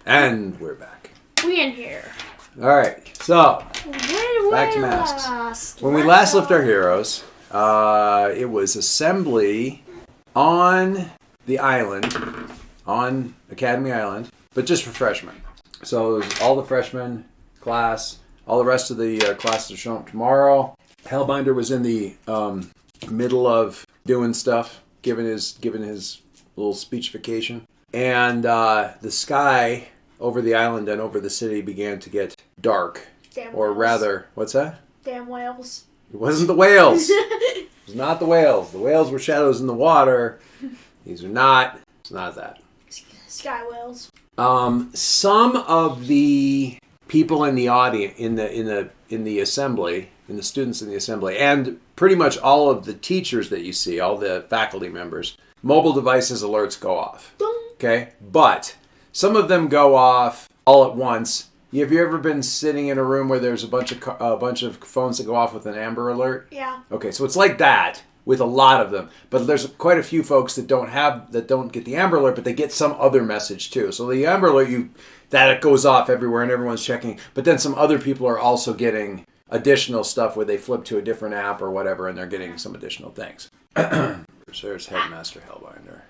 And we're back. We in here. All right, so Back to masks. When we last left our heroes, it was assembly on the island, on Academy Island, but just for freshmen. So it was all the freshman class, all the rest of the classes are showing up tomorrow. Hellbinder was in the middle of doing stuff, giving his little speechification, and the sky over the island and over the city began to get dark. Damn or whales. rather, what's that? Damn whales. It wasn't the whales. It was not the whales. The whales were shadows in the water. These are not. It's not that. Sky whales. Some of the people in the audience, in the assembly, in the students in the assembly, and pretty much all of the teachers that you see, all the faculty members, mobile devices alerts go off. Okay, but some of them go off all at once. Have you ever been sitting in a room where there's a bunch of phones that go off with an Amber Alert? Yeah. Okay, so it's like that with a lot of them, but there's quite a few folks that don't get the Amber Alert, but they get some other message too. So the Amber Alert, that it goes off everywhere and everyone's checking, but then some other people are also getting additional stuff where they flip to a different app or whatever, and they're getting some additional things. There's Headmaster Hellbinder.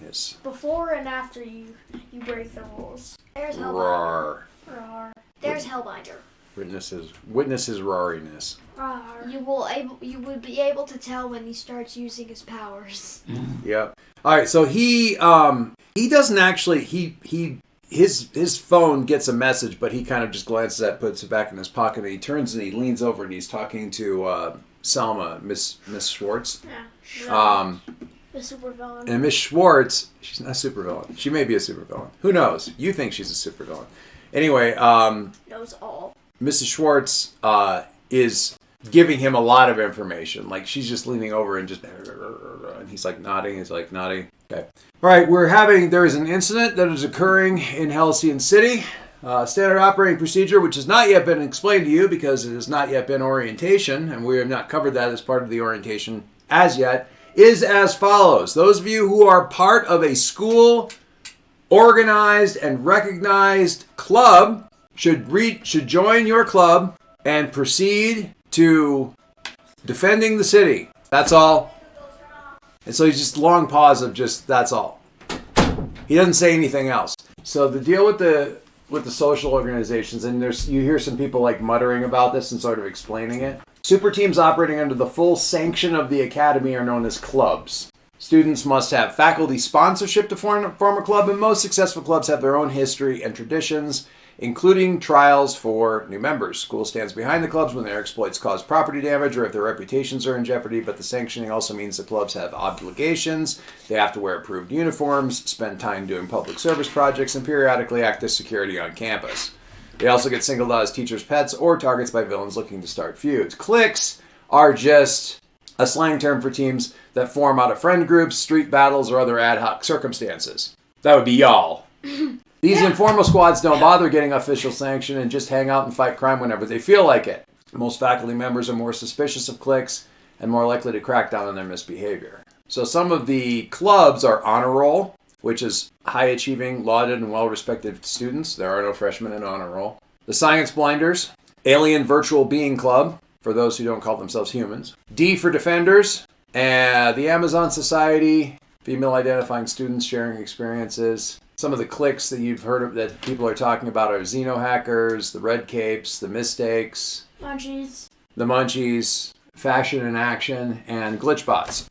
His Before and after you break the rules. There's Hellbinder. roar. Rawr. There's Hellbinder. Witness his roariness. Rawr. You would be able to tell when he starts using his powers. Yep. All right. So he doesn't actually his phone gets a message, but he kind of just glances at it, puts it back in his pocket, and he turns and he leans over and he's talking to Selma, Miss Schwartz. Yeah. The supervillain. And Miss Schwartz, she's not a supervillain. She may be a supervillain. Who knows? You think she's a supervillain. Anyway, Knows all. Mrs. Schwartz is giving him a lot of information. Like, she's just leaning over and just... And he's like nodding. He's like nodding. Okay. All right, there is an incident that is occurring in Halcyon City. Standard operating procedure, which has not yet been explained to you because it has not yet been orientation, and we have not covered that as part of the orientation as yet, is as follows. Those of you who are part of a school organized and recognized club should join your club and proceed to defending the city. That's all. And so he's just long pause of just, that's all. He doesn't say anything else. So the deal with the social organizations, and you hear some people like muttering about this and sort of explaining it. Super teams operating under the full sanction of the academy are known as clubs. Students must have faculty sponsorship to form a club, and most successful clubs have their own history and traditions, including trials for new members. School stands behind the clubs when their exploits cause property damage or if their reputations are in jeopardy, but the sanctioning also means the clubs have obligations. They have to wear approved uniforms, spend time doing public service projects, and periodically act as security on campus. They also get singled out as teachers' pets or targets by villains looking to start feuds. Cliques are just a slang term for teams that form out of friend groups, street battles, or other ad hoc circumstances. That would be y'all. These informal squads don't bother getting official sanction and just hang out and fight crime whenever they feel like it. Most faculty members are more suspicious of cliques and more likely to crack down on their misbehavior. So some of the clubs are Honor Roll, which is high-achieving, lauded, and well-respected students. There are no freshmen in Honor Roll. The Science Blinders, Alien Virtual Being Club, for those who don't call themselves humans. D for Defenders, and the Amazon Society, female-identifying students sharing experiences. Some of the cliques that you've heard of that people are talking about are Xenohackers, the Red Capes, the Mistakes, Munchies. the Munchies, Fashion in Action, and Glitchbots.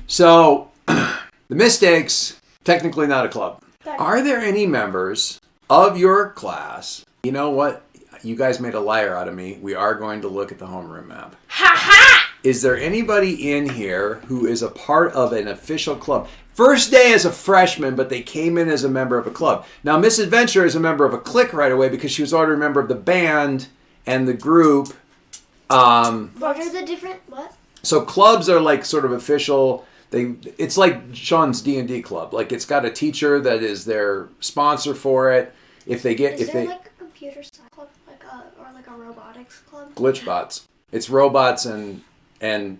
So, the Mistakes, technically not a club. Are there any members of your class? You know what? You guys made a liar out of me. We are going to look at the homeroom map. Ha ha! Is there anybody in here who is a part of an official club? First day as a freshman, but they came in as a member of a club. Now, Miss Adventure is a member of a clique right away because she was already a member of the band and the group. What are the different... What? So clubs are like sort of official... It's like Sean's D&D club. Like, it's got a teacher that is their sponsor for it. If they get... Is there like a computer science club? Or like a robotics club? Glitchbots. It's robots and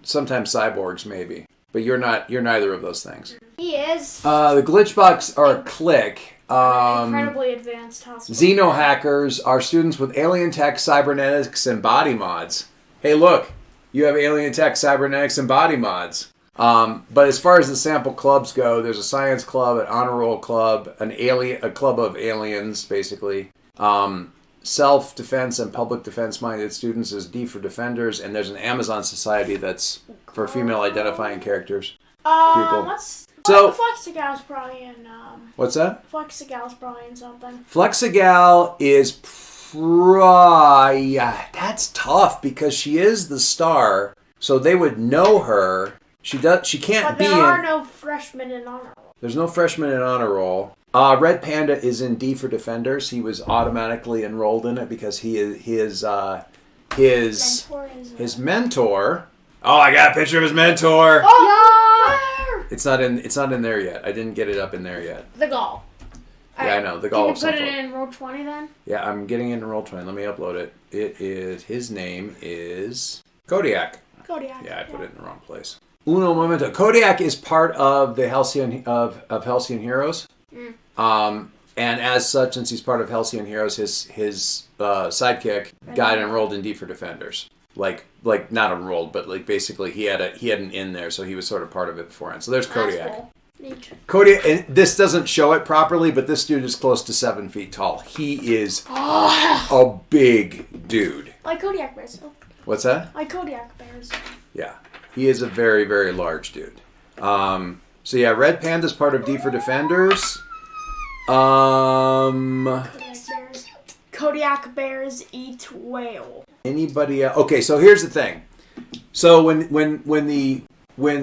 sometimes cyborgs, maybe. But you're neither of those things. He is. The Glitchbots are a clique. Incredibly advanced hospital. Xenohackers are students with alien tech, cybernetics, and body mods. Hey, look, you have alien tech, cybernetics, and body mods. But as far as the sample clubs go, there's a science club, an honor roll club, a club of aliens, basically. Self-defense and public defense-minded students is D for defenders, and there's an Amazon society that's for female-identifying characters. People. So Flexigal's probably in. What's that? Flexigal's probably in something. Flexigal is that's tough because she is the star, so they would know her. She can't But be there are no freshmen in honor roll. There's no freshman in honor roll. Red Panda is in D for defenders. He was automatically enrolled in it because his mentor. Oh, I got a picture of his mentor. Oh, It's not in there yet. I didn't get it up in there yet. the Gaul. Yeah, I know the Gaul. Can you put it in roll 20 then? Yeah, I'm getting it in roll 20. Let me upload it. His name is Kodiak. Kodiak. Yeah, I put it in the wrong place. Uno momento. Kodiak is part of the Halcyon of Halcyon Heroes. And as such, since he's part of Halcyon Heroes, his sidekick got enrolled in D for Defenders. Like not enrolled, but like basically he had an in there, so he was sort of part of it beforehand. So there's Kodiak. Cool. Kodiak, and this doesn't show it properly, but this dude is close to 7 feet tall. He is a big dude. Like Kodiak bears. What's that? Like Kodiak bears. Yeah, he is a very, very large dude. So yeah, Red Panda's part of D for Defenders. Kodiak bears eat whale. Anybody else? Okay, so here's the thing. So when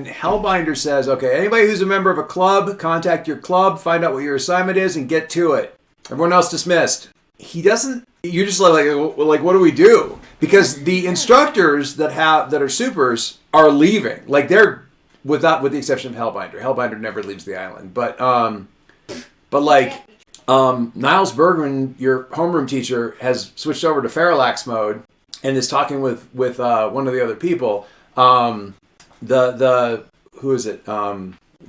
Hellbinder says, okay, anybody who's a member of a club, contact your club, find out what your assignment is, and get to it. Everyone else dismissed. He doesn't. You're just like, what do we do? Because the instructors that are supers are leaving. Like they're with the exception of Hellbinder. Hellbinder never leaves the island. But Niles Bergman, your homeroom teacher, has switched over to Parallax mode and is talking with one of the other people. Who is it?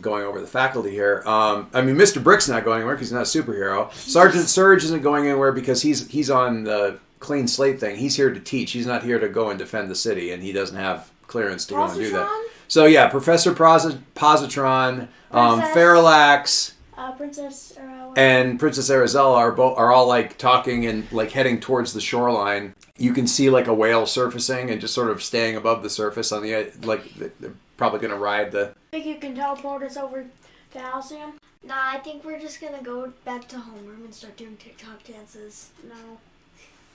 Going over the faculty here. Mr. Brick's not going anywhere because he's not a superhero. Sergeant Surge isn't going anywhere because he's on the clean slate thing. He's here to teach. He's not here to go and defend the city, and he doesn't have clearance to go and do that. So yeah, Professor Positron, Parallax, Princess and Princess Arabella are all like talking and like heading towards the shoreline. You can see like a whale surfacing and just sort of staying above the surface on the edge. Like they're probably going to ride the. Think you can teleport us over to Halcyon? Nah, I think we're just gonna go back to homeroom and start doing TikTok dances. No.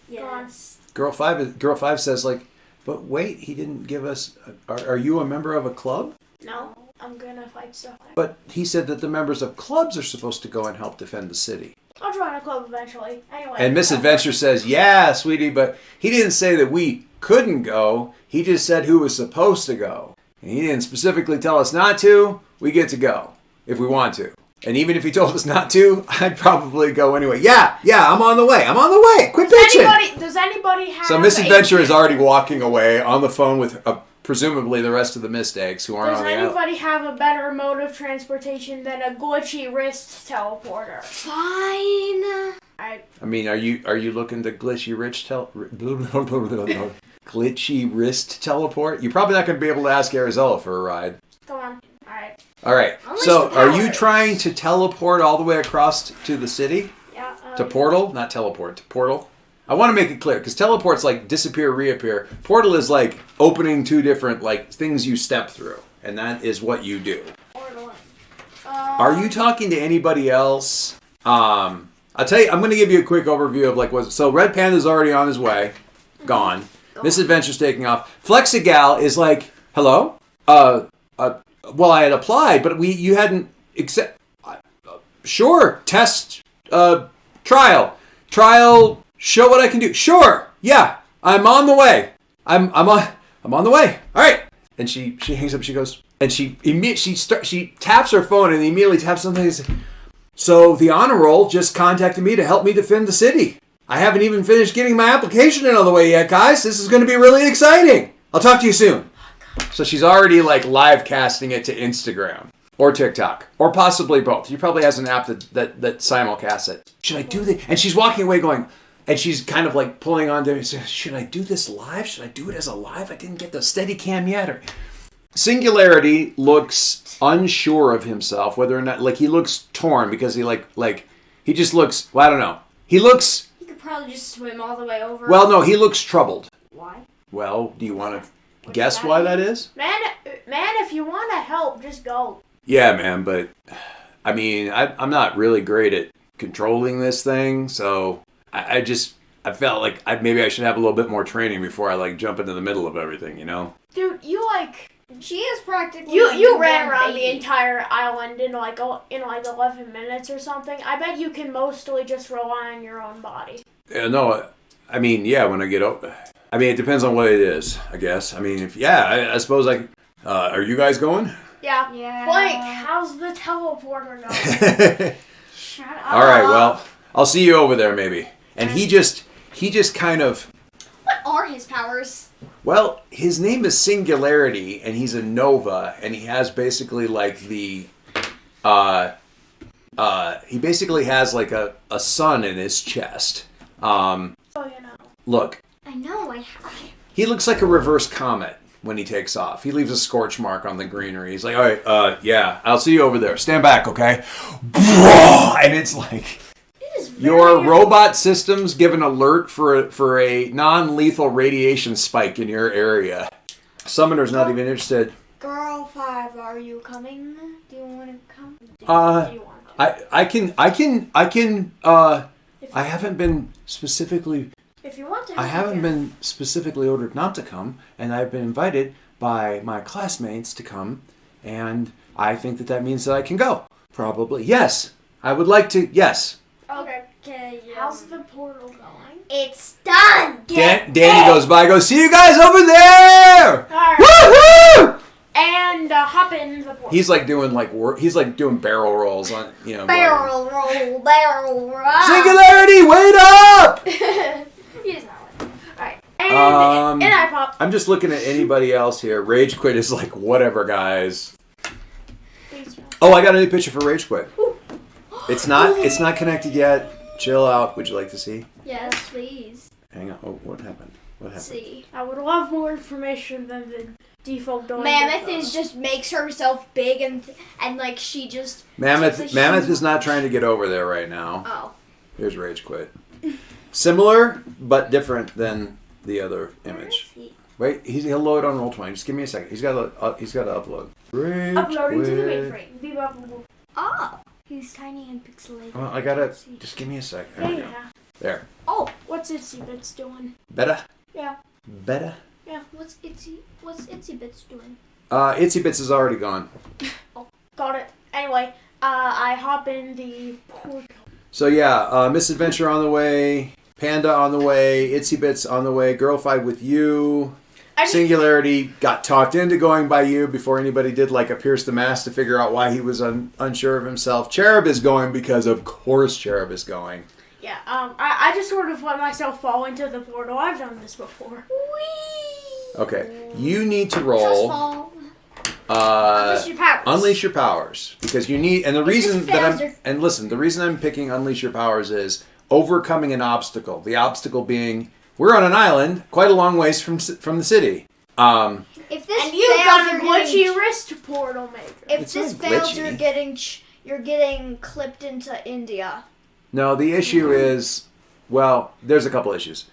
Yes. Girl 5 says like, but wait, he didn't give us. Are you a member of a club? No. I'm gonna fight stuff. But he said that the members of clubs are supposed to go and help defend the city. I'll join a club eventually. Anyway. And Misadventure says, yeah, sweetie, but he didn't say that we couldn't go. He just said who was supposed to go. And he didn't specifically tell us not to. We get to go if we want to. And even if he told us not to, I'd probably go anyway. Yeah, I'm on the way. Quit bitching. Does anybody have So Misadventure is already walking away on the phone with presumably the rest of the mistakes who aren't on the island. Does anybody have a better mode of transportation than a glitchy wrist teleporter? Fine. Are you looking to glitchy wrist teleport? You're probably not going to be able to ask Arizella for a ride. Come on. All right. So, are you trying to teleport all the way across to the city? Yeah. To portal, not teleport. To portal. I want to make it clear because teleport's like disappear, reappear. Portal is like opening two different like things you step through, and that is what you do. Are you talking to anybody else? I'll tell you. I'm going to give you a quick overview of like what. So Red Panda's already on his way, gone. Misadventure's taking off. Flexigal is like, hello. Well, I had applied, but you hadn't accept. Sure, test, trial. Show what I can do. Sure, yeah, I'm on the way. I'm on the way. All right. And she hangs up. She goes and she taps her phone and immediately taps something. And says, so the honor roll just contacted me to help me defend the city. I haven't even finished getting my application in on the way yet, guys. This is going to be really exciting. I'll talk to you soon. So she's already like live casting it to Instagram. Or TikTok. Or possibly both. She probably has an app that simulcasts it. Should I do this? And she's walking away going, and she's kind of like pulling on to, should I do this live? Should I do it as a live? I didn't get the Steadicam yet. Or Singularity looks unsure of himself, whether or not, like, he looks torn because he he just looks, well, I don't know. He looks... You could probably just swim all the way over. Well, no, he looks troubled. Why? Well, do you want to guess why that is? Man, if you want to help, just go. Yeah, man, but, I mean, I'm not really great at controlling this thing, so I felt like maybe I should have a little bit more training before I, like, jump into the middle of everything, you know? Dude, She is practically... You ran around the entire island in like 11 minutes or something. I bet you can mostly just rely on your own body. Yeah, no, I mean, yeah, when I get up... I mean, it depends on what it is, I guess. I mean, I suppose I... are you guys going? Yeah. Blake, how's the teleporter going? Shut up. All right, well, I'll see you over there, maybe. And he just kind of... What are his powers? Well, his name is Singularity, and he's a Nova, and he has basically like the... he basically has like a sun in his chest. So you know. Look. I know, He looks like a reverse comet when he takes off. He leaves a scorch mark on the greenery. He's like, all right, yeah, I'll see you over there. Stand back, okay? And it's like... Your robot system's give an alert for a non-lethal radiation spike in your area. Summoner's not even interested. Girl 5, are you coming? Do you want to come? I haven't been specifically... If you want to... I haven't been specifically ordered not to come, and I've been invited by my classmates to come, and I think that means that I can go. Probably. Yes. I would like to... Yes. Okay. How's the portal going? It's done! Danny goes by, goes, see you guys over there! Alright. Woohoo! And hop in the portal. He's like doing barrel rolls on, you know. Barrel roll. Singularity, wait up! He's not like... Alright. And I pop. I'm just looking at anybody else here. Rage Quit is like, whatever, guys. Oh, I got a new picture for Rage Quit. It's not connected yet. Chill out. Would you like to see? Yes, please. Hang on. Oh, what happened? See. I would love more information than the default doing. Mammoth just makes herself big and like she just... Mammoth is not trying to get over there right now. Oh. Here's Rage Quit. Similar, but different than the other image. Wait, he'll load on Roll20. Just give me a second. He's got to upload. Rage Uploading Quit. to the mainframe. Beep, bop, boop, boop. Oh. He's tiny and pixelated. Well, I gotta... Just give me a sec. There we go. There. Oh, what's Itsy Bits doing? Better? Yeah. Better? Yeah. What's Itsy Bits doing? Itsy Bits is already gone. Oh, got it. Anyway, I hop in the portal. So yeah, Misadventure on the way, Panda on the way, Itsy Bits on the way, Girl 5 with you. Singularity got talked into going by you before anybody did like a Pierce the Mask to figure out why he was unsure of himself. Cherub is going because of course Cherub is going. Yeah, I just sort of let myself fall into the portal. I've done this before. Whee! Okay, you need to roll. Unleash your powers. Unleash your powers because you need, and the reason the reason I'm picking Unleash Your Powers is overcoming an obstacle. The obstacle being we're on an island, quite a long ways from the city. If this and you've got a glitchy wrist portal maker. If this fails, you're getting clipped into India. No, the issue is, well, there's a couple issues.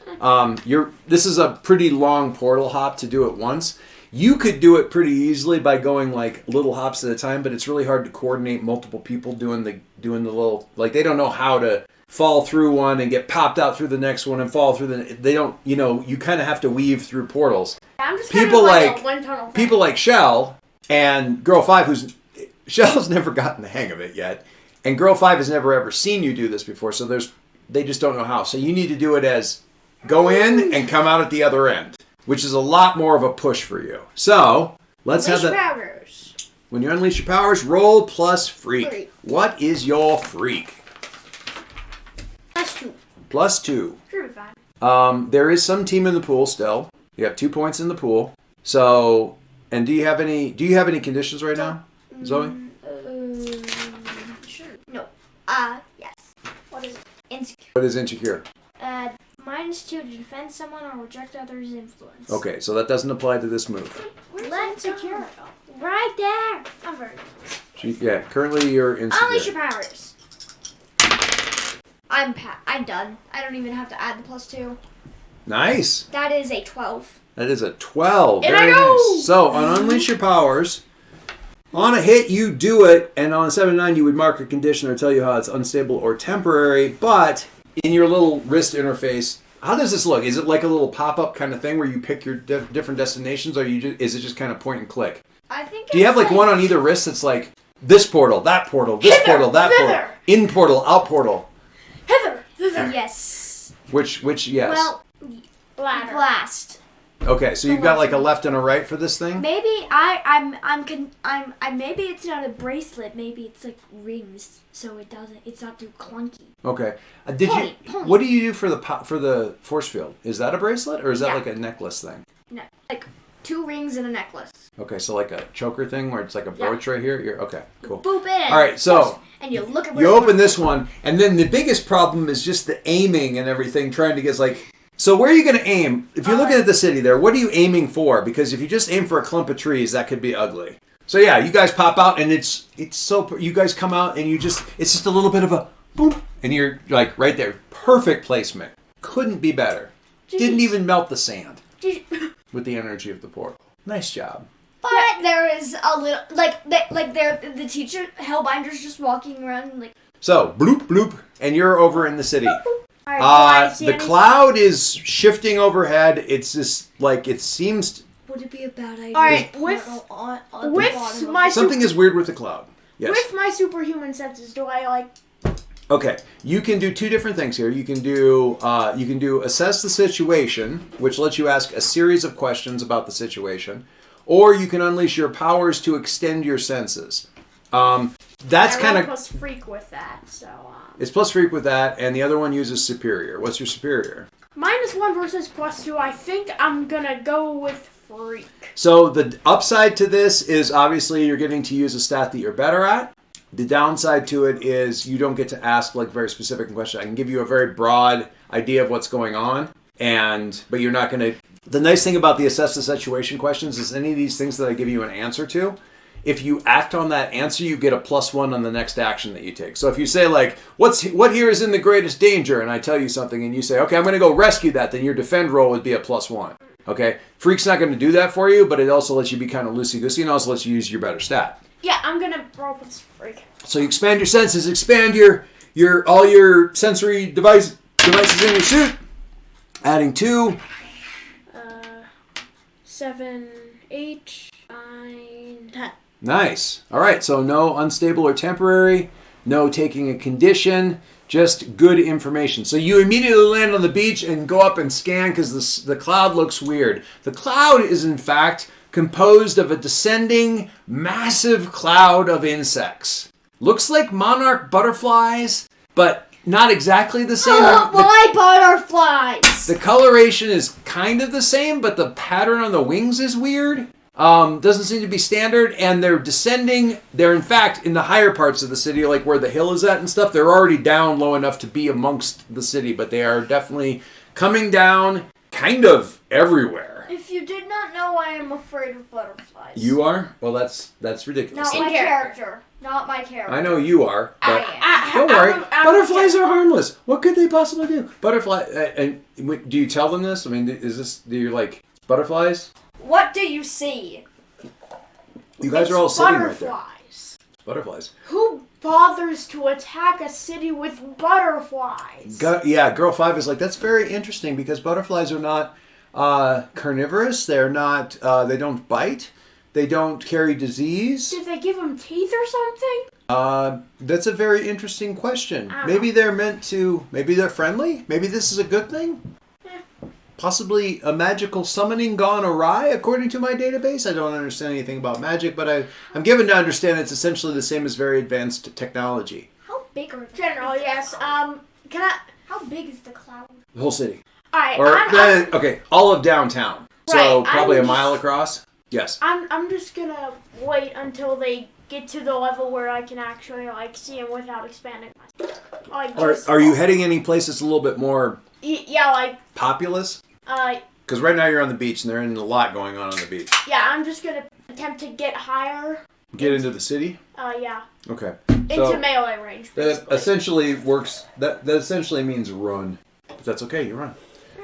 This is a pretty long portal hop to do it once. You could do it pretty easily by going like little hops at a time, but it's really hard to coordinate multiple people doing the little, like they don't know how to fall through one and get popped out through the next one and fall through they don't, you kind of have to weave through portals. I'm just people like a one-tunnel thing. People like Shell and Girl 5, Shell's never gotten the hang of it yet, and Girl 5 has never ever seen you do this before, so they just don't know how. So you need to do it as go in and come out at the other end, which is a lot more of a push for you. So let's have that. Powers. When you unleash your powers, roll plus freak. What is your freak? +2. +2. Sure, fine. There is some team in the pool still. You have 2 points in the pool. So, and do you have any conditions right now, Zoe? Insecure. What is insecure? -2 to defend someone or reject others' influence. Okay, so that doesn't apply to this move. Where's Let's insecure? go. Right there. I'm very Yeah, currently you're Unleash insecure. your powers. I'm done. I don't even have to add the +2. Nice. That is a 12. That is a 12. And Very I go! nice. So, on Unleash Your Powers, on a hit, you do it, and on a 7-9, you would mark a condition or tell you how it's unstable or temporary, but in your little wrist interface, how does this look? Is it like a little pop-up kind of thing where you pick your different destinations, or is it just kind of point and click? I think. Do you have like one on either wrist that's like this portal, that portal, this Hither, portal, that thither. portal, in portal, out portal? Hither, thither. Yes. Which yes. Well, Ladder. blast. Okay, so you've got like a left and a right for this thing? Maybe maybe it's not a bracelet. Maybe it's like rings, so it's not too clunky. Okay. Point. What do you do for the force field? Is that a bracelet or is that Yeah. like a necklace thing? No, like 2 rings and a necklace. Okay, so like a choker thing where it's like a brooch right here. Okay, cool. Boop it. All right, so and you look at you open this one, and then the biggest problem is just the aiming and everything. Trying to get like. So where are you going to aim? If you're looking at the city there, what are you aiming for? Because if you just aim for a clump of trees, that could be ugly. So yeah, you guys pop out, and it's so you guys come out, and it's just a little bit of a boop, and you're like right there, perfect placement. Couldn't be better. Didn't even melt the sand with the energy of the portal. Nice job. But there is a little the teacher Hellbinder's just walking around like. So bloop bloop, and you're over in the city. All right, do I see The anything? cloud is shifting overhead. It's just like it seems. Would it be a bad idea? All right, to with on the with bottom of my it? Something is weird with the cloud. Yes. with my superhuman senses, do I like? Okay, you can do 2 different things here. You can do assess the situation, which lets you ask a series of questions about the situation, or you can unleash your powers to extend your senses. That's I kind roll of plus freak with that, so. it's plus freak with that, and the other one uses superior. What's your superior? -1 versus +2. I think I'm gonna go with freak. So the upside to this is obviously you're getting to use a stat that you're better at. The downside to it is you don't get to ask like very specific questions. I can give you a very broad idea of what's going on, but you're not going to. The nice thing about the assess the situation questions is any of these things that I give you an answer to, if you act on that answer, you get a +1 on the next action that you take. So if you say like, what here is in the greatest danger, and I tell you something, and you say, okay, I'm going to go rescue that, then your defend roll would be a +1. Okay, freak's not going to do that for you, but it also lets you be kind of loosey-goosey, and also lets you use your better stat. Yeah, I'm gonna roll with freak. So you expand your senses, expand all your sensory devices in your suit, adding 2. 7, 8, 9, 10. Nice. All right, so no unstable or temporary, no taking a condition, just good information. So you immediately land on the beach and go up and scan because the cloud looks weird. The cloud is, in fact, composed of a descending, massive cloud of insects. Looks like monarch butterflies, but not exactly the same. Why butterflies? The coloration is kind of the same, but the pattern on the wings is weird. Doesn't seem to be standard, and they're descending. They're, in fact, in the higher parts of the city, like where the hill is at and stuff. They're already down low enough to be amongst the city, but they are definitely coming down kind of everywhere. If you did not know, I am afraid of butterflies. You are? Well, that's ridiculous. Not my character. Not my character. I know you are, but I don't worry. Butterflies are I'm- harmless. What could they possibly do? And do you tell them this? I mean, do you like butterflies? What do you see? You guys are all sitting right there. Butterflies. Who bothers to attack a city with butterflies? Girl 5 is like, that's very interesting because butterflies are not carnivorous. They're not. They don't bite. They don't carry disease. Did they give them teeth or something? That's a very interesting question. I don't Maybe know. they're meant to. Maybe they're friendly. Maybe this is a good thing. Possibly a magical summoning gone awry, according to my database. I don't understand anything about magic, but I'm given to understand it's essentially the same as very advanced technology. How big are General, yes. Can I? How big is the cloud? The whole city. All right. Or okay, all of downtown. So Right, probably I'm a mile just- across. Yes. I'm just gonna wait until they get to the level where I can actually like see them without expanding my. Like, Are you heading any place that's a little bit more yeah, like, populous? uh, Because right now you're on the beach, and there's a lot going on the beach. yeah, I'm just gonna attempt to get higher. Get into the city? Yeah. Okay. Into melee range, That basically. essentially works. That essentially means run. But that's okay. You run.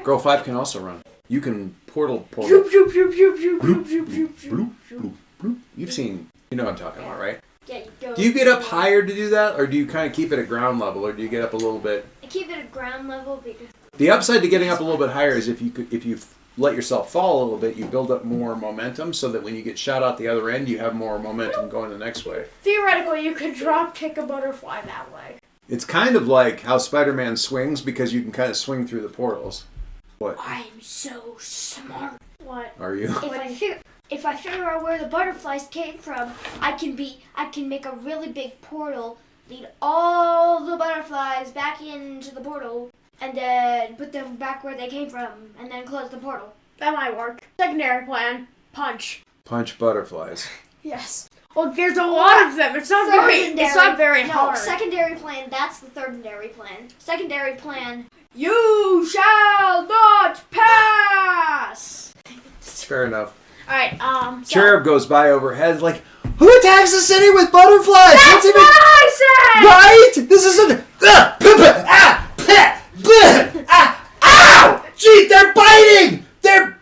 Girl 5 can also run. You can portal. Zoop, zoop, zoop, zoop, zoop, zoop, zoop, zoop, zoop, zoop. You've seen. You know what I'm talking about, right? Yeah, you go. Do you get up higher to do that, or do you kind of keep it at ground level, or do you get up a little bit? I keep it at ground level because. The upside to getting up a little bit higher is if you let yourself fall a little bit, you build up more momentum, so that when you get shot out the other end, you have more momentum going the next way. Theoretically, you could drop kick a butterfly that way. It's kind of like how Spider-Man swings, because you can kind of swing through the portals. What? I'm so smart. What? Are you? If I figure out where the butterflies came from, I can make a really big portal, lead all the butterflies back into the portal, and then put them back where they came from, and then close the portal. That might work. Secondary plan, punch. Punch butterflies. Yes. Well, there's a lot of them. It's not very hard. Secondary plan, that's the thirdary plan. Secondary plan, you shall not pass! Fair enough. Alright, so... Cherub goes by overhead, like, who attacks the city with butterflies? That's what I said! Right? This is a... Ow! Gee, they're biting! They're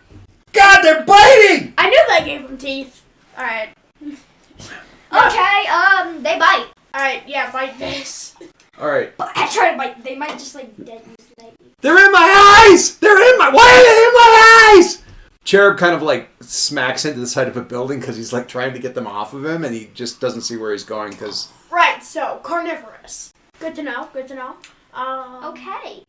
biting! I knew they gave them teeth. Alright. Okay, they bite. Alright, yeah, bite this. Alright. But I try to bite, they might just like dead you slightly. They're in my eyes! Why are they in my eyes? Cherub kind of like smacks into the side of a building because he's like trying to get them off of him, and he just doesn't see where he's going because... Right, so, carnivorous. Good to know, good to know. Okay.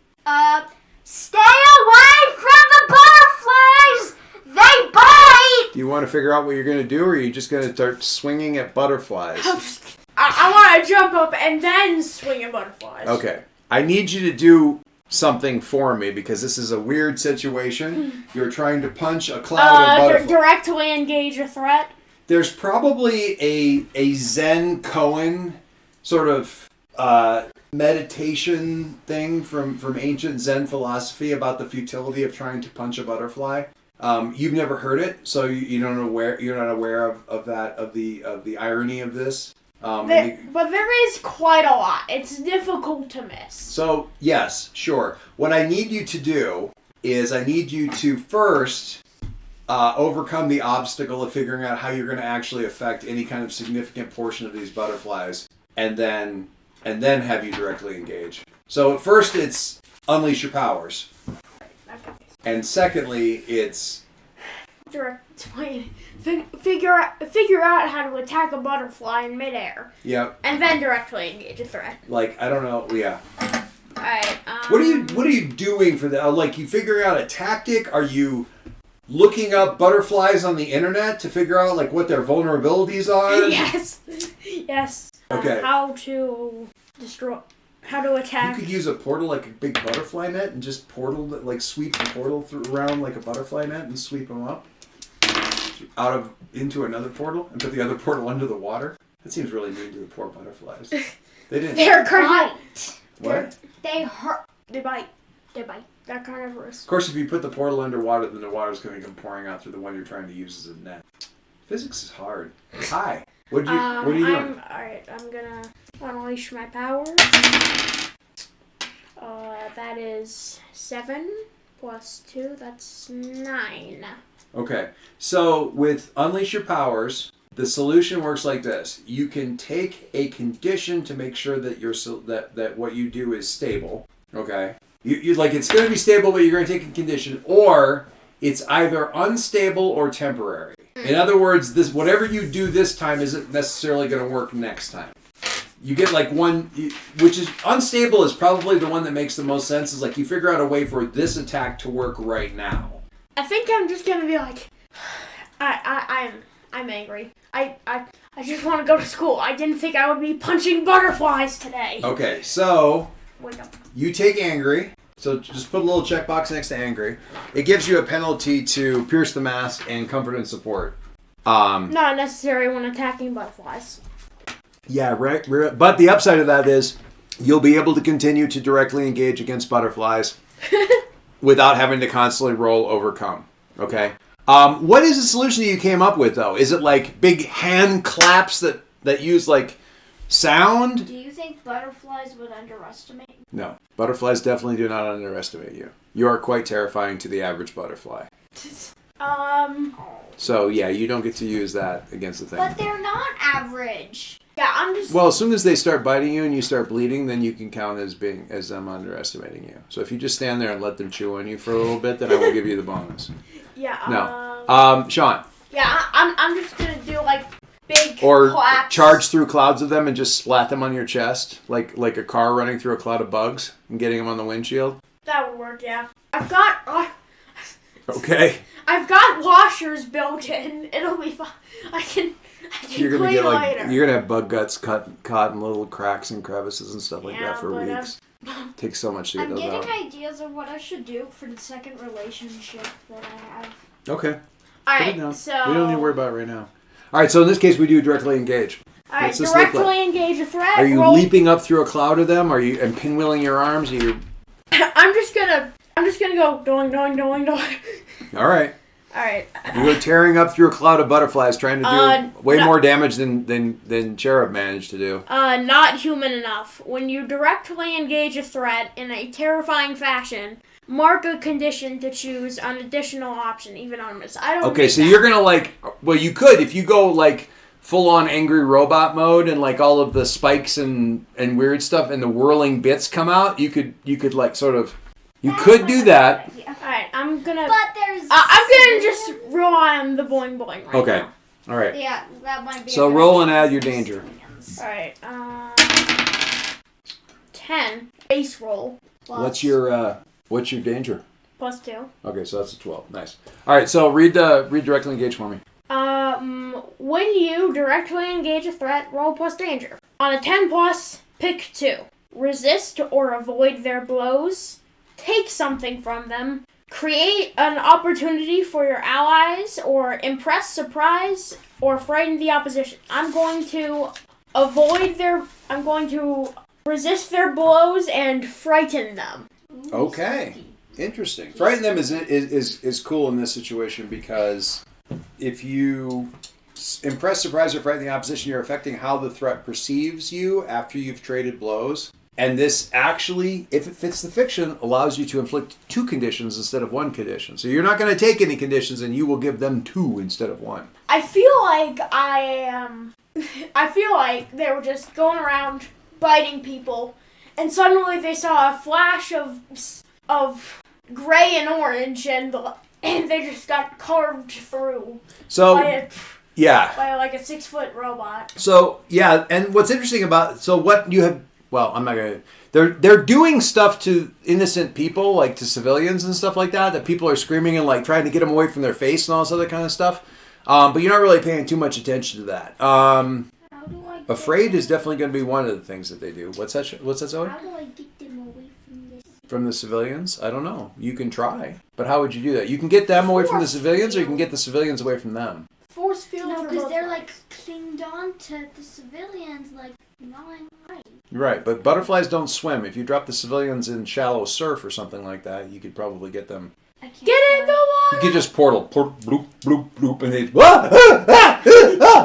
Stay away from the butterflies! They bite! Do you want to figure out what you're going to do, or are you just going to start swinging at butterflies? I want to jump up and then swing at butterflies. Okay. I need you to do something for me because this is a weird situation. You're trying to punch a cloud of butterflies. Directly engage a threat. There's probably a Zen koan sort of meditation thing from ancient Zen philosophy about the futility of trying to punch a butterfly. You've never heard it, so you're not aware of the irony of this. But there is quite a lot. It's difficult to miss. So, yes, sure. What I need you to do is I need you to first overcome the obstacle of figuring out how you're going to actually affect any kind of significant portion of these butterflies, and then have you directly engage. So, at first, it's unleash your powers. And secondly, it's... Figure out how to attack a butterfly in midair. Yep. And then directly engage a threat. Like, I don't know, yeah. Alright, What are you doing for that? Like, you figuring out a tactic? Are you looking up butterflies on the internet to figure out, like, what their vulnerabilities are? Yes. Yes. Okay. How to attack. You could use a portal, like a big butterfly net, and just sweep the portal around like a butterfly net and sweep them up into another portal and put the other portal under the water. That seems really mean to the poor butterflies. They didn't. They're carnivorous. What? They hurt. They bite. They bite. They're carnivorous. Of course, if you put the portal underwater, then the water's going to come pouring out through the one you're trying to use as a net. Physics is hard. Hi. What are you doing? Alright, I'm gonna unleash my powers. That is 7 plus 2, that's 9. Okay, so with Unleash Your Powers, the solution works like this. You can take a condition to make sure that that what you do is stable. Okay, you like it's going to be stable, but you're going to take a condition, or it's either unstable or temporary. In other words, this whatever you do this time isn't necessarily going to work next time. You get like one, which is unstable is probably the one that makes the most sense. Is like you figure out a way for this attack to work right now. I think I'm just gonna be like, I'm angry. I just want to go to school. I didn't think I would be punching butterflies today. Okay, so Wake up. you take angry. So just put a little checkbox next to angry. It gives you a penalty to pierce the mask and comfort and support. Not necessary when attacking butterflies. Yeah, right. But the upside of that is you'll be able to continue to directly engage against butterflies without having to constantly roll overcome. Okay. What is the solution that you came up with, though? Is it like big hand claps that use like sound? Do you think butterflies would underestimate? No. Butterflies definitely do not underestimate you. You are quite terrifying to the average butterfly. So, yeah, you don't get to use that against the thing. But they're not average. Yeah, I'm just... Well, as soon as they start biting you and you start bleeding, then you can count as them underestimating you. So if you just stand there and let them chew on you for a little bit, then I will give you the bonus. Yeah, No. Sean. Yeah, I'm just gonna do, like, big Or claps. charge through clouds of them and just splat them on your chest, like a car running through a cloud of bugs and getting them on the windshield. That would work, yeah. I've got Okay. washers built in. It'll be fine. I can You're gonna clean get later. you're gonna have bug guts caught in little cracks and crevices and stuff like that for but, weeks. Takes so much to get I'm those getting out. ideas of what I should do for the second relationship that I have. Okay. All Put it down. right, so We don't need to worry about it right now. All right, so in this case, we do directly engage. all right, What's this look directly like? engage a threat. Are you roll. leaping up through a cloud of them? Are you and pinwheeling your arms? Are you? I'm just gonna go doing. All All right. right. You go tearing up through a cloud of butterflies, trying to do way no. more damage than Cherub managed to do. Not human enough. When you directly engage a threat in a terrifying fashion, mark a condition to choose an additional option, even on this. I don't. Okay, need so that. you're gonna like. Well, you could if you go like full on angry robot mode and like all of the spikes and weird stuff and the whirling bits come out. You could like sort of. You could do that. All right, I'm gonna. But there's. I'm gonna just rely on the boing boing right Okay. now. All right. Yeah, that might be. So a good roll and idea. add your danger. All right. 10 base roll What's your danger? plus 2. Okay, so that's a 12. Nice. All right, so read directly engage for me. When you directly engage a threat, roll plus danger. On a 10 plus, pick 2. Resist or avoid their blows. Take something from them. Create an opportunity for your allies, or impress, surprise, or frighten the opposition. I'm going to resist their blows and frighten them. Okay, interesting. Frighten them is cool in this situation because if you impress, surprise, or frighten the opposition, you're affecting how the threat perceives you after you've traded blows. And this actually, if it fits the fiction, allows you to inflict 2 conditions instead of 1 condition. So you're not going to take any conditions, and you will give them 2 instead of 1. I feel like they were just going around biting people, and suddenly they saw a flash of gray and orange, and they just got carved through So yeah, by like a 6-foot robot. So yeah, and what's interesting about what you have. Well, I'm not gonna. They're doing stuff to innocent people, like to civilians and stuff like that. That people are screaming and like trying to get them away from their face and all this other kind of stuff. But you're not really paying too much attention to that. Afraid is definitely going to be one of the things that they do. What's that, Zoe? How do I get them away from this? From the civilians? I don't know. You can try. But how would you do that? You can get them away from the civilians, or you can get the civilians away from them. Force field. No, for because both they're ways. like clinged on to the civilians, like gnawing right. Right, but butterflies don't swim. If you drop the civilians in shallow surf or something like that, you could probably get them. I can't. Get in the water. You could just bloop, bloop, bloop, and they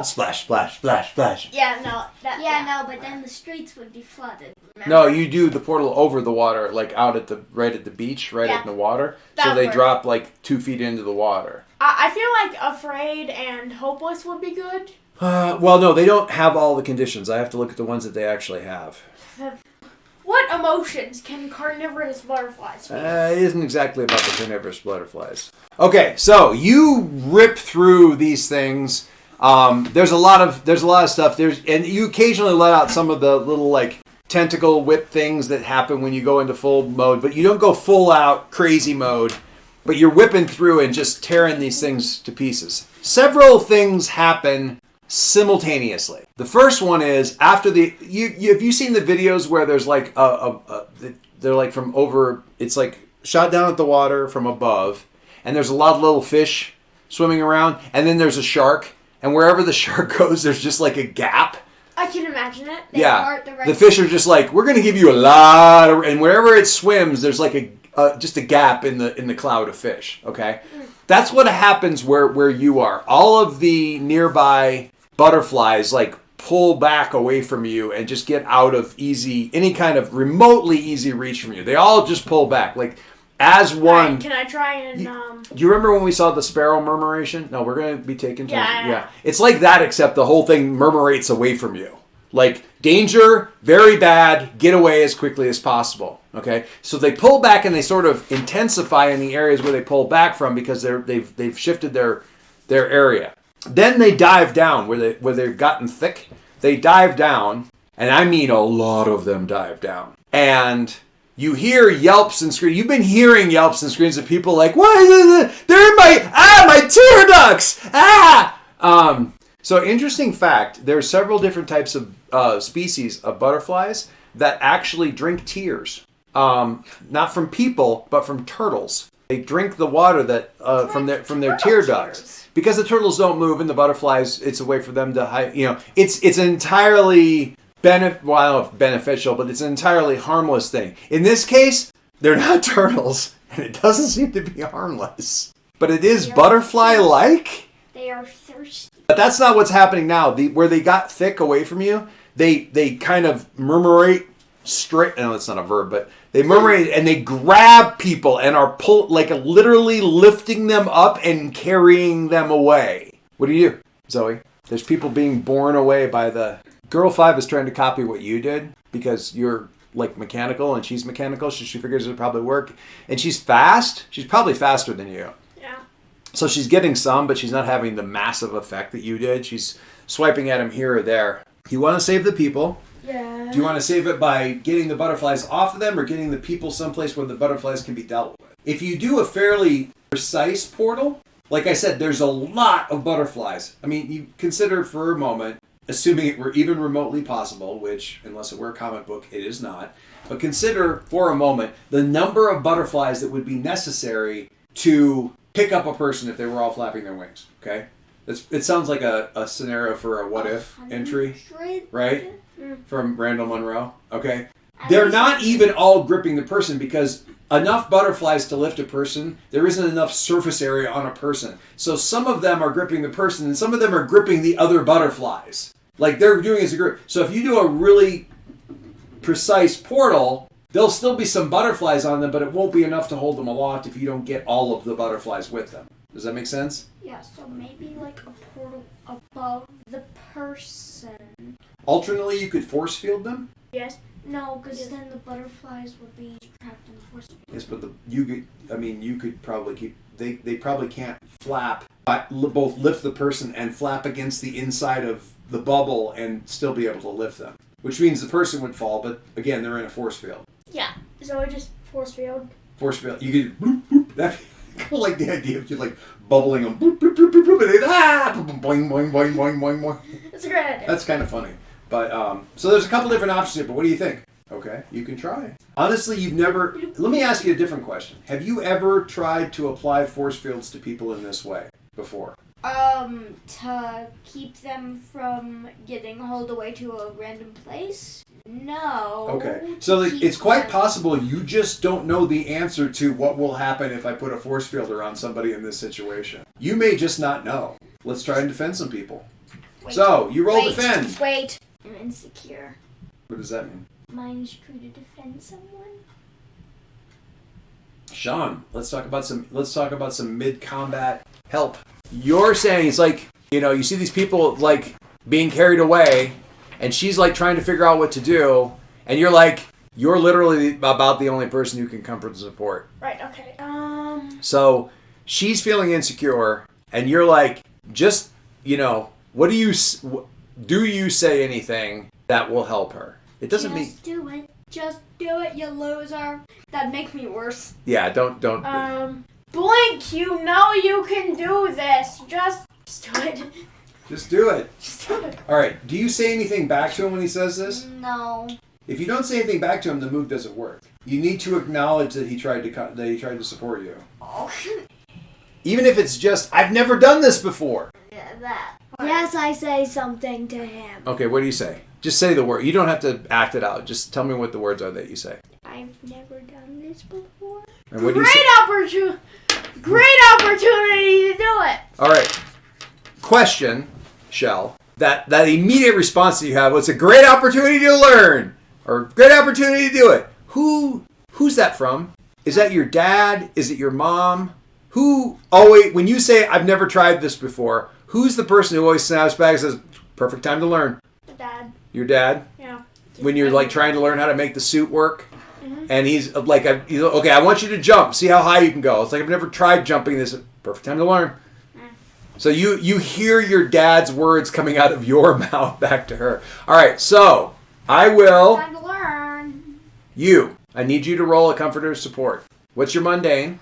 splash, splash, splash, splash. Yeah, no. No, but then the streets would be flooded. Remember? No, you do the portal over the water, like out at the beach, right in the water. So That they works. drop like 2 feet into the water. I feel like afraid and hopeless would be good. Well, no, they don't have all the conditions. I have to look at the ones that they actually have. What emotions can carnivorous butterflies feel? It isn't exactly about the carnivorous butterflies. Okay, so you rip through these things. There's a lot of stuff. And you occasionally let out some of the little like tentacle whip things that happen when you go into full mode, but you don't go full out crazy mode. But you're whipping through and just tearing these things to pieces. Several things happen simultaneously. The first one is after have you seen the videos where there's like they're like from over, it's like shot down at the water from above, and there's a lot of little fish swimming around, and then there's a shark, and wherever the shark goes, there's just like a gap I can imagine it. The fish are just like, we're going to give you a lot of, and wherever it swims, there's like just a gap in the cloud of fish. Okay, that's what happens where you are. All of the nearby butterflies like pull back away from you and just get out of any kind of remotely easy reach from you. They all just pull back like. As one, can I try and? Do you remember when we saw the sparrow murmuration? No, we're going to be taking turns. Yeah. It's like that, except the whole thing murmurates away from you. Like danger, very bad. Get away as quickly as possible. Okay, so they pull back and they sort of intensify in the areas where they pull back from because they've shifted their area. Then they dive down where they've gotten thick. They dive down, and I mean a lot of them dive down, and. You hear yelps and screams. You've been hearing yelps and screams of people like, "What? They're in my tear ducts! So interesting fact: there are several different types of species of butterflies that actually drink tears. Not from people, but from turtles. They drink the water that from their tear ducts because the turtles don't move and the butterflies. It's a way for them to hide. It's entirely. Beneficial, but it's an entirely harmless thing. In this case, they're not turtles, and it doesn't seem to be harmless. But it is butterfly-like. They are thirsty. But that's not what's happening now. Where they got thick away from you, they kind of murmurate straight. No, that's not a verb, but they murmurate and they grab people and are literally lifting them up and carrying them away. What do you do, Zoe? There's people being borne away by the... Girl 5 is trying to copy what you did because you're like mechanical and she's mechanical, so she figures it'll probably work. And she's fast. She's probably faster than you. Yeah. So she's getting some, but she's not having the massive effect that you did. She's swiping at him here or there. You want to save the people. Yeah. Do you want to save it by getting the butterflies off of them or getting the people someplace where the butterflies can be dealt with? If you do a fairly precise portal, like I said, there's a lot of butterflies. I mean, you consider for a moment, assuming it were even remotely possible, which, unless it were a comic book, it is not. But consider for a moment the number of butterflies that would be necessary to pick up a person if they were all flapping their wings. Okay? It sounds like a scenario for a what-if entry, right? From Randall Munro. Okay? They're not even all gripping the person because enough butterflies to lift a person, there isn't enough surface area on a person. So some of them are gripping the person and some of them are gripping the other butterflies. Like they're doing as a group. So if you do a really precise portal, there'll still be some butterflies on them, but it won't be enough to hold them aloft if you don't get all of the butterflies with them. Does that make sense? Yeah, so maybe like a portal above the person. Alternately, you could force field them. Yes. No, because then the butterflies would be trapped in the force field. Yes, but you could probably keep. They probably can't flap, both lift the person and flap against the inside of the bubble and still be able to lift them. Which means the person would fall, but again, they're in a force field. Yeah. So I just force field. Force field. You could boop, boop, that kind of like the idea of you like bubbling them, boop, boop, boop, boop, boop, and they boing, boing, boing, boing, boing, boing. That's a great idea. That's kind of funny. But so there's a couple different options here. But what do you think? Okay, you can try. Honestly, you've never. Let me ask you a different question. Have you ever tried to apply force fields to people in this way before? To keep them from getting hauled away to a random place? No. Okay, so it's quite possible you just don't know the answer to what will happen if I put a force field around somebody in this situation. You may just not know. Let's try and defend some people. Wait, so, you roll defend. Wait. I'm insecure. What does that mean? Mine's true to defend someone. Sean, let's talk about some mid-combat help. You're saying it's like, you see these people like being carried away and she's like trying to figure out what to do and you're literally about the only person who can comfort and support. Right, okay. So, she's feeling insecure and you're like, just, what do you say anything that will help her? It doesn't mean... Just do it, you loser. That'd make me worse. Yeah, don't... Blink, you know you can do this. Just do it. Just do it. Just do it. All right, do you say anything back to him when he says this? No. If you don't say anything back to him, the move doesn't work. You need to acknowledge that he tried to support you. Oh. Even if it's just, I've never done this before. Yeah, that. Yes, I say something to him. Okay, what do you say? Just say the word. You don't have to act it out. Just tell me what the words are that you say. I've never done this before. And what do you say? Great opportunity to do it. All right. Question, Shell. That immediate response that you have, well, it's a great opportunity to learn. Or great opportunity to do it. Who's that from? Is that your dad? Is it your mom? Who always, when you say, I've never tried this before, who's the person who always snaps back and says, perfect time to learn? Dad. Your dad? Yeah. When you're like trying to learn how to make the suit work? Mm-hmm. And he's like, okay, I want you to jump. See how high you can go. It's like, I've never tried jumping this. Perfect time to learn. So you hear your dad's words coming out of your mouth back to her. All right, so I will... Time to learn. I need you to roll a comforter support. What's your mundane?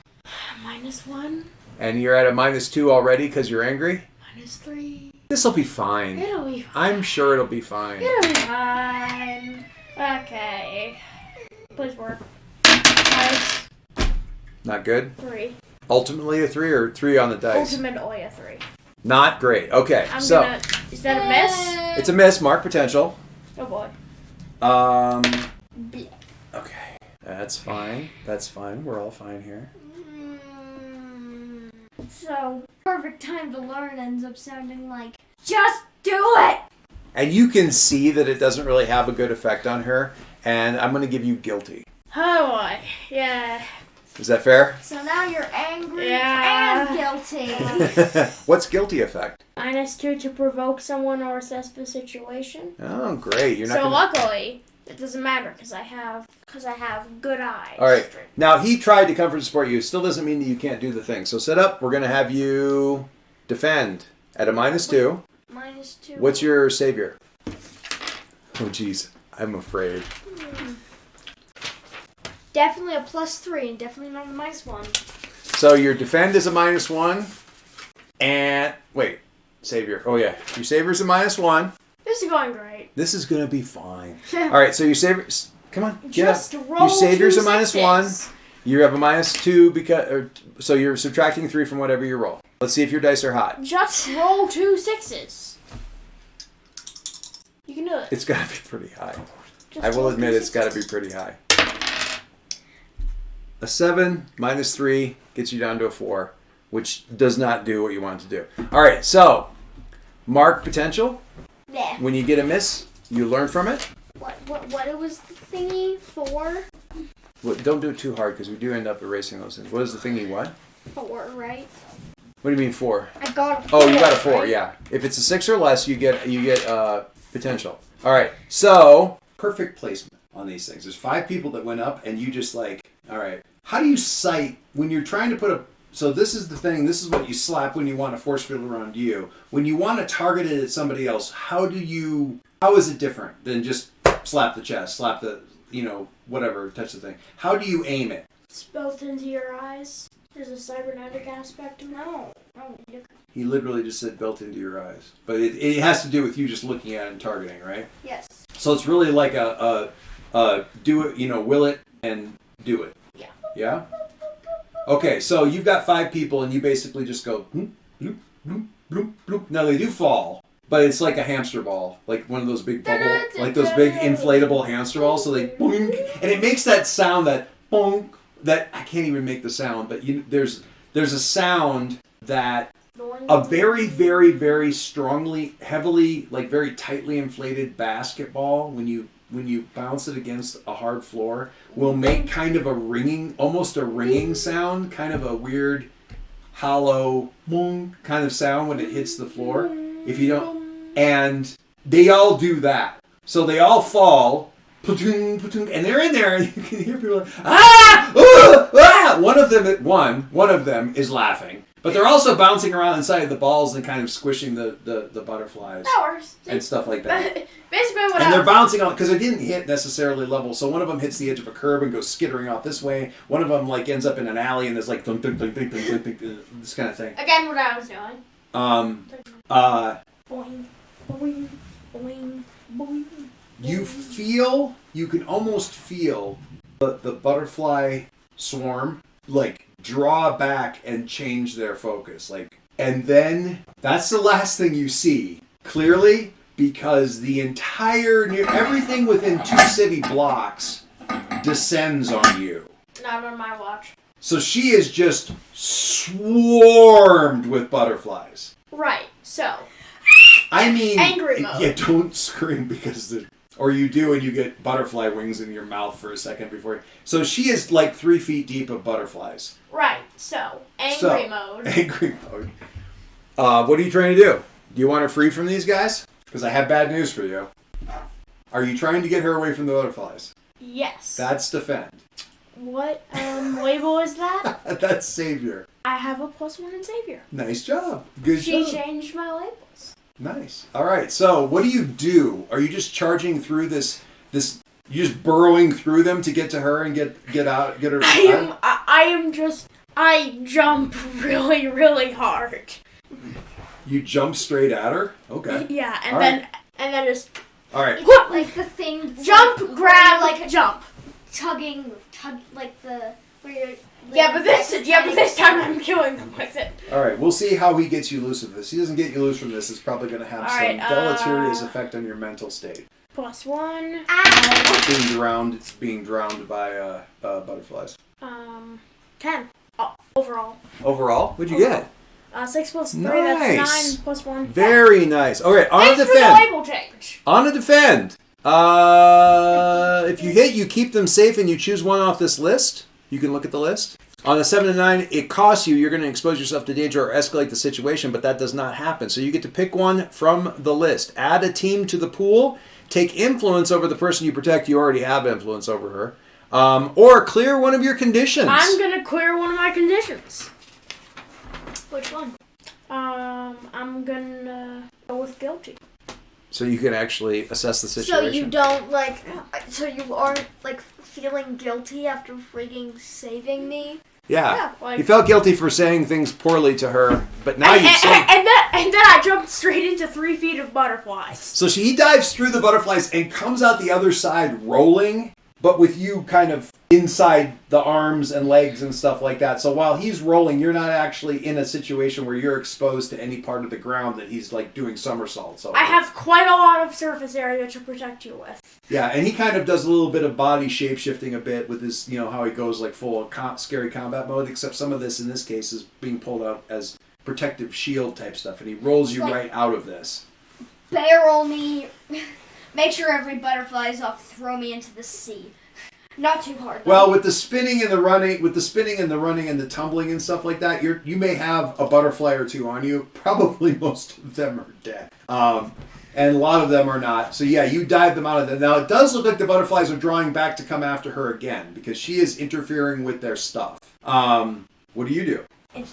-1. And you're at a -2 already because you're angry? -3. This will be fine. It'll be fine. I'm sure it'll be fine. It'll be fine. Okay. Please work. Nice. Not good? 3. Ultimately a 3 or 3 on the dice? Ultimate Oya 3. Not great. Okay, Is that a miss? it's a miss. Mark potential. Oh boy. Okay. That's fine. That's fine. We're all fine here. So, perfect time to learn ends up sounding like, just do it! And you can see that it doesn't really have a good effect on her, and I'm going to give you guilty. Oh boy. Yeah. Is that fair? So now you're angry Yeah. and guilty. What's guilty effect? -2 to provoke someone or assess the situation. Oh, great. You're not So gonna... luckily, it doesn't matter because I have good eyes. All right. Now, he tried to comfort and support you. Still doesn't mean that you can't do the thing. So sit up. We're going to have you defend at a -2. -2. What's your savior? Oh, jeez. I'm afraid. Definitely a +3 and definitely not a -1. So your defend is a -1. And, wait. Savior. Oh, yeah. Your savior's a -1. This is going great. This is going to be fine. All right. So your savior... Come on. Get Just up. roll Your savior's a 2 -1. sixes. You have a -2 because... so you're subtracting 3 from whatever you roll. Let's see if your dice are hot. Just roll 2 6s. You can do it. It's got to be pretty high. Just I will roll admit 2 it's got to be pretty high. A 7 -3 gets you down to a 4, which does not do what you want to do. All right, so mark potential. Yeah. When you get a miss, you learn from it. What it was the thingy for? Well, don't do it too hard because we do end up erasing those things. What is the thingy? What? 4, right? What do you mean 4? I got a 4. Oh, you got a 4. right? Yeah. If it's a 6 or less, you get potential. All right. So perfect placement on these things. There's 5 people that went up, and you just like, all right. How do you sight when you're trying to put a... So this is the thing. This is what you slap when you want a force field around you. When you want to target it at somebody else, how is it different than just slap the chest, slap the, whatever, touch the thing? How do you aim it? It's built into your eyes. There's a cybernetic aspect to it. No. He literally just said built into your eyes. But it has to do with you just looking at it and targeting, right? Yes. So it's really like a do it, will it and do it. Yeah. Yeah? Okay, so you've got 5 people and you basically just go bloop, bloop, bloop, bloop, bloop. Now they do fall, but it's like a hamster ball, like one of those big bubble, like those big inflatable hamster balls. So they boink, and it makes that sound that bonk, that I can't even make the sound, but there's a sound that a very, very, very strongly, heavily, like very tightly inflated basketball, when you bounce it against a hard floor, will make kind of a ringing, almost a ringing sound, kind of a weird, hollow, boom kind of sound when it hits the floor. If you don't, and they all do that. So they all fall, platoon, platoon, and they're in there, and you can hear people like, ah, ah! One of them is laughing. But they're also bouncing around inside of the balls and kind of squishing the butterflies. That works. And stuff like that. Basically what And they're bouncing on, because it didn't hit necessarily level. So one of them hits the edge of a curb and goes skittering off this way. One of them ends up in an alley and there's like dunk, dunk, dunk, dunk, dunk, dunk, dunk, this kind of thing. Again, what I was doing. Boing, boing, boing, boing. You can almost feel the butterfly swarm like draw back and change their focus, And then that's the last thing you see clearly, because the entire everything within 2 city blocks descends on you. Not on my watch. So she is just swarmed with butterflies. Right. So. I mean, Angry mode. Yeah, don't scream because or you do and you get butterfly wings in your mouth for a second before. So she is like 3 feet deep of butterflies. Right. So angry mode. Angry mode. What are you trying to do? Do you want her free from these guys? Because I have bad news for you. Are you trying to get her away from the butterflies? Yes. That's defend. What label is that? That's savior. I have a +1 in savior. Nice job. Good She job. changed my labels. Nice. All right. So what do? Are you just charging through this? You just burrowing through them to get to her and get out, get her. I jump really, really hard. You jump straight at her. Okay. Yeah, and All then right. and then just All right. Like the thing. jump, like, grab, like jump. tug like the where you're. Yeah, but this time I'm killing them with it. All right. We'll see how he gets you loose of this. He doesn't get you loose from this. It's probably going to have All some right, deleterious effect on your mental state. +1. Ow! Being drowned by butterflies. 10 overall. Overall, what'd you get? 6 + 3. Nice. That's 9 +1. Very nice. Okay, on Thanks a for the defend. label change. On a defend. If you hit, you keep them safe and you choose one off this list. You can look at the list. On a 7 to 9, it costs you. You're going to expose yourself to danger or escalate the situation, but that does not happen. So you get to pick one from the list. Add a team to the pool. Take influence over the person you protect. You already have influence over her. Or clear one of your conditions. I'm going to clear one of my conditions. Which one? I'm going to go with guilty. So you can actually assess the So situation. you don't like. So you aren't like feeling guilty after freaking saving me. Yeah. Yeah, like- You felt guilty for saying things poorly to her, but now you've said... And then I jumped straight into 3 feet of butterflies. So he dives through the butterflies and comes out the other side rolling, but with you kind of inside the arms and legs and stuff like that. So while he's rolling, you're not actually in a situation where you're exposed to any part of the ground that he's like doing somersaults over. I have quite a lot of surface area to protect you with. Yeah, and he kind of does a little bit of body shape shifting a bit with his, how he goes like full scary combat mode, except some of this in this case is being pulled out as protective shield type stuff, and he rolls you right out of this. Barrel me. Make sure every butterfly is off. Throw me into the sea. Not too hard, though. Well, with the spinning and the running, and the tumbling and stuff like that, you may have a butterfly or two on you. Probably most of them are dead, and a lot of them are not. So yeah, you dive them out of them. Now it does look like the butterflies are drawing back to come after her again because she is interfering with their stuff. What do you do?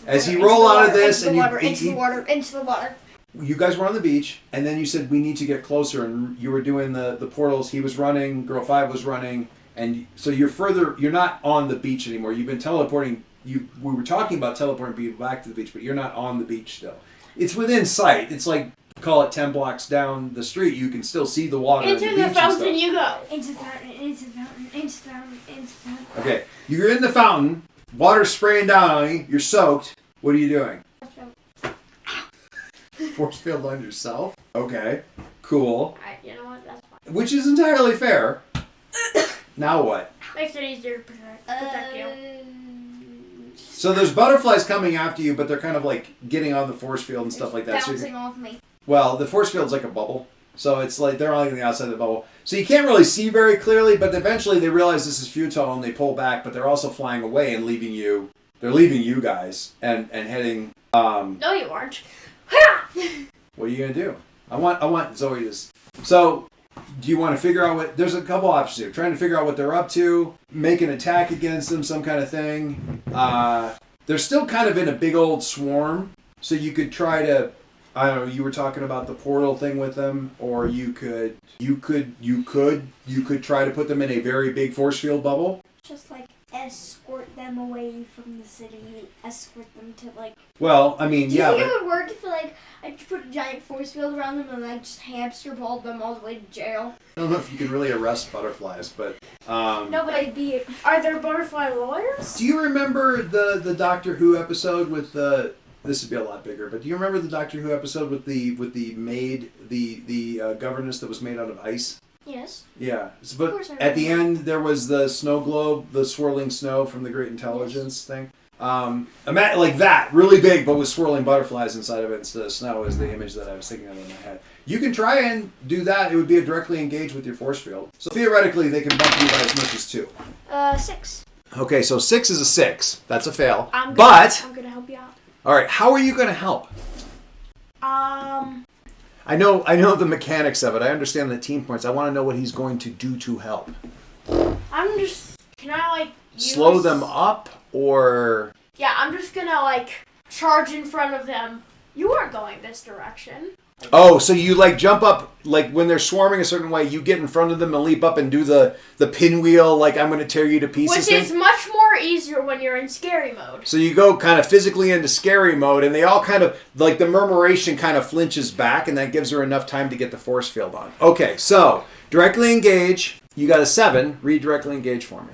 As you roll out of this and into the water. You guys were on the beach, and then you said we need to get closer, and you were doing the portals. He was running, Girl 5 was running. And so you're not on the beach anymore. You've been teleporting. We were talking about teleporting people back to the beach, but you're not on the beach still. It's within sight. It's like, call it 10 blocks down the street. You can still see the water. Into the fountain you go. Into the fountain, into the fountain, into the fountain, into the fountain. Okay, you're in the fountain. Water's spraying down on you. You're soaked. What are you doing? Force field on yourself? Okay, cool. You know what? That's fine. Which is entirely fair. Now what? Makes it easier to protect you. So there's butterflies coming after you, but they're kind of like getting on the force field and stuff like that. Bouncing off me. Well, the force field's like a bubble. So it's like they're only on the outside of the bubble. So you can't really see very clearly, but eventually they realize this is futile and they pull back, but they're also flying away and leaving you. They're leaving you guys and heading... No, you aren't. What are you going to do? I want Zoe to... So... Do you want to figure out what... There's a couple options here. Trying to figure out what they're up to, make an attack against them, some kind of thing. They're still kind of in a big old swarm, so you could try to... I don't know, you were talking about the portal thing with them, or you could try to put them in a very big force field bubble. Just like escort them away from the city, escort them to like... Well, I mean, Do you yeah, think but... it would work if like I just put a giant force field around them and like just hamster balled them all the way to jail? I don't know if you can really arrest butterflies, but... No, but I'd be... Are there butterfly lawyers? Do you remember the Doctor Who episode with this would be a lot bigger. But do you remember the Doctor Who episode with the maid, the governess that was made out of ice? Yes. Yeah. Of But course I at the remember. end, there was the snow globe, the swirling snow from the Great Intelligence thing. Like that, really big, but with swirling butterflies inside of it instead of snow is the image that I was thinking of in my head. You can try and do that. It would be a directly engaged with your force field. So theoretically, they can bump you by as much as 2. 6. Okay, so 6 is a 6. That's a fail. I'm But gonna help you out. all right, how are you going to help? I know the mechanics of it. I understand the team points. I want to know what he's going to do to help. Can I Slow them up or... Yeah, I'm just gonna charge in front of them. You weren't going this direction. Oh, so you jump up, when they're swarming a certain way, you get in front of them and leap up and do the pinwheel, I'm going to tear you to pieces. Which is much more easier when you're in scary mode. So you go kind of physically into scary mode, and they all kind of, the murmuration kind of flinches back, and that gives her enough time to get the force field on. Okay, so, directly engage. You got a 7. Read directly engage for me.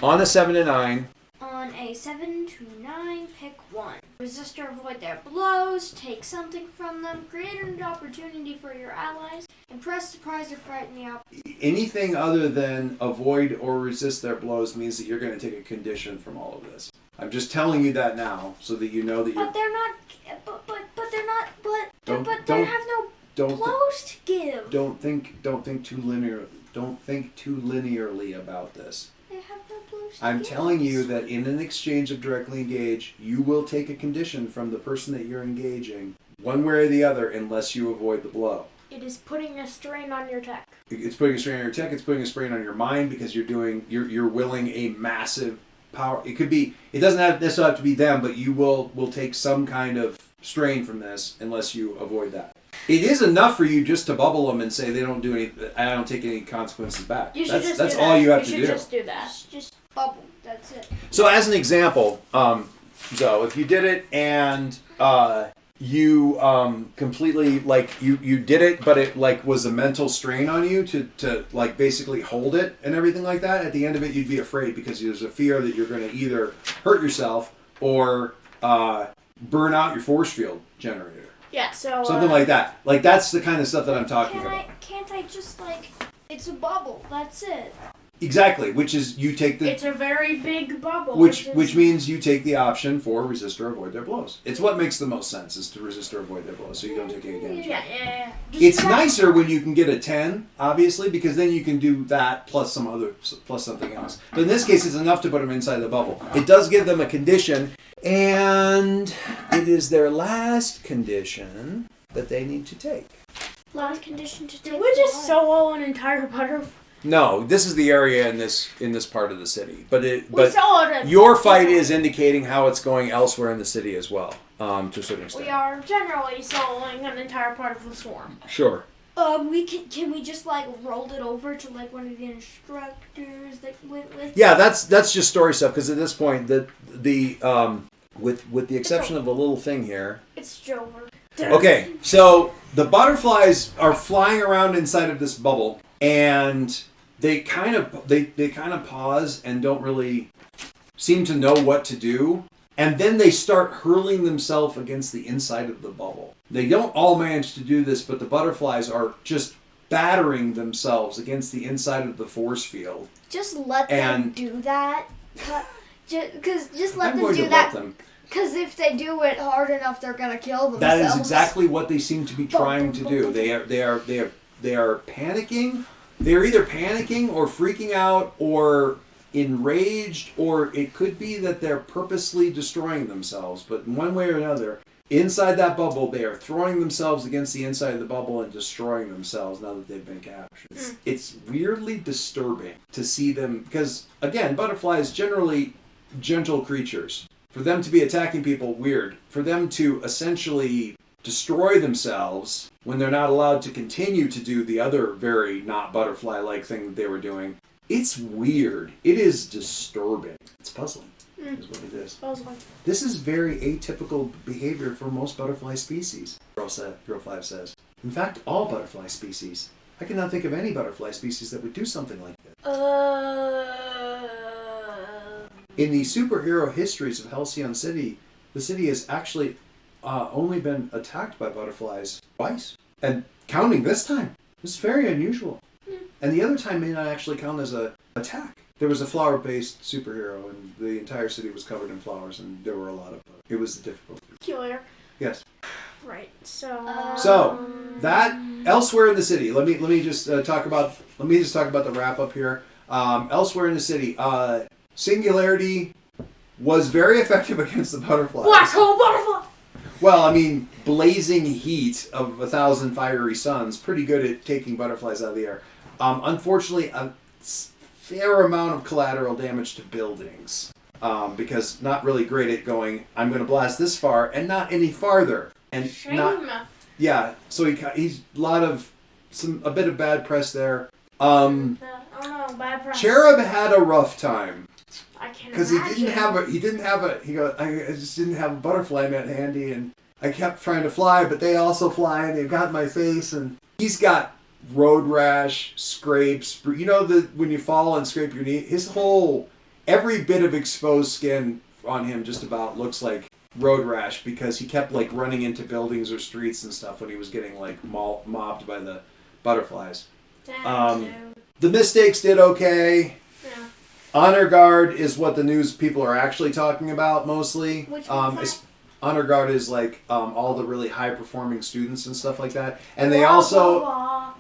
On a 7 to 9. On a 7 to 9, pick 1. Resist or avoid their blows, take something from them, create an opportunity for your allies, impress, surprise, or frighten the opponent. Anything other than avoid or resist their blows means that you're going to take a condition from all of this. I'm just telling you that now, so that you know that you're... But they're not... But they're not... But they have no don't blows to give. Don't think too linear. Don't think too linearly about this. They have no blows to I'm give. telling you that in an exchange of directly engage, you will take a condition from the person that you're engaging, one way or the other, unless you avoid the blow. It is putting a strain on your tech. It's putting a strain on your tech. It's putting a strain on your mind because you're willing a massive power. It doesn't necessarily have to be them, but you will take some kind of strain from this unless you avoid that. It is enough for you just to bubble them and say they don't do any. I don't take any consequences back. That's all you have to do. You should just do that. Just bubble. That's it. So as an example, Zoe, if you did it and you completely you did it, but it was a mental strain on you to basically hold it and everything like that. At the end of it, you'd be afraid because there's a fear that you're going to either hurt yourself or burn out your force field generator. Yeah, so... Something like that. That's the kind of stuff that I'm talking about. Can't I just, it's a bubble. That's it. Exactly, which is you take the... It's a very big bubble. Which means you take the option for resist or avoid their blows. It's what makes the most sense, is to resist or avoid their blows, so you don't take any damage. Yeah. It's nicer when you can get a 10, obviously, because then you can do that plus something else. But in this case, it's enough to put them inside the bubble. It does give them a condition, and it is their last condition that they need to take. Last condition to take. Did we just solo an entire butterfly? No, this is the area in this part of the city. But soloed it. your fight is indicating how it's going elsewhere in the city as well, to a certain extent. We are generally soloing an entire part of the swarm. Sure. Can we just roll it over to one of the instructors that went with? Yeah, that's just story stuff because at this point the with the exception of a little thing here. It's Jover. Okay, so the butterflies are flying around inside of this bubble, and they kind of pause and don't really seem to know what to do, and then they start hurling themselves against the inside of the bubble. They don't all manage to do this, but the butterflies are just battering themselves against the inside of the force field. Just let them do that. Just let them do that. Because if they do it hard enough, they're gonna kill themselves. That is exactly what they seem to be trying to do. They are panicking. They're either panicking or freaking out or enraged, or it could be that they're purposely destroying themselves. But in one way or another, inside that bubble, they are throwing themselves against the inside of the bubble and destroying themselves now that they've been captured. It's weirdly disturbing to see them, because, again, butterflies generally gentle creatures. For them to be attacking people, weird. For them to essentially destroy themselves when they're not allowed to continue to do the other very not butterfly-like thing that they were doing, it's weird. It is disturbing. It's puzzling, is what it is. Puzzling. This is very atypical behavior for most butterfly species, Girl 5 says. In fact, all butterfly species. I cannot think of any butterfly species that would do something like this. In the superhero histories of Halcyon City, the city is actually only been attacked by butterflies twice. And counting this time. It's very unusual. And the other time may not actually count as an attack. There was a flower-based superhero, and the entire city was covered in flowers, and there were a lot of them. It was difficult. Peculiar. Yes. Right. So. So that elsewhere in the city. Let me just talk about the wrap up here. Elsewhere in the city, Singularity was very effective against the butterflies. Black hole butterfly. Well, I mean, blazing heat of 1,000 fiery suns, pretty good at taking butterflies out of the air. Unfortunately, a fair amount of collateral damage to buildings. Because not really great at going, I'm going to blast this far and not any farther. And Shame. so he's a bit of bad press there. Oh no, bad press. Cherub had a rough time. I can Because imagine. I just didn't have a butterfly net handy, and I kept trying to fly, but they also fly, and they've got my face, and he's got road rash, scrapes, when you fall and scrape your knee, every bit of exposed skin on him just about looks like road rash, because he kept like running into buildings or streets and stuff when he was getting like mobbed by the butterflies. The Mystics did okay. Yeah. Honor Guard is what the news people are actually talking about mostly. Which one's Honor Guard is like all the really high performing students and stuff like that, and they also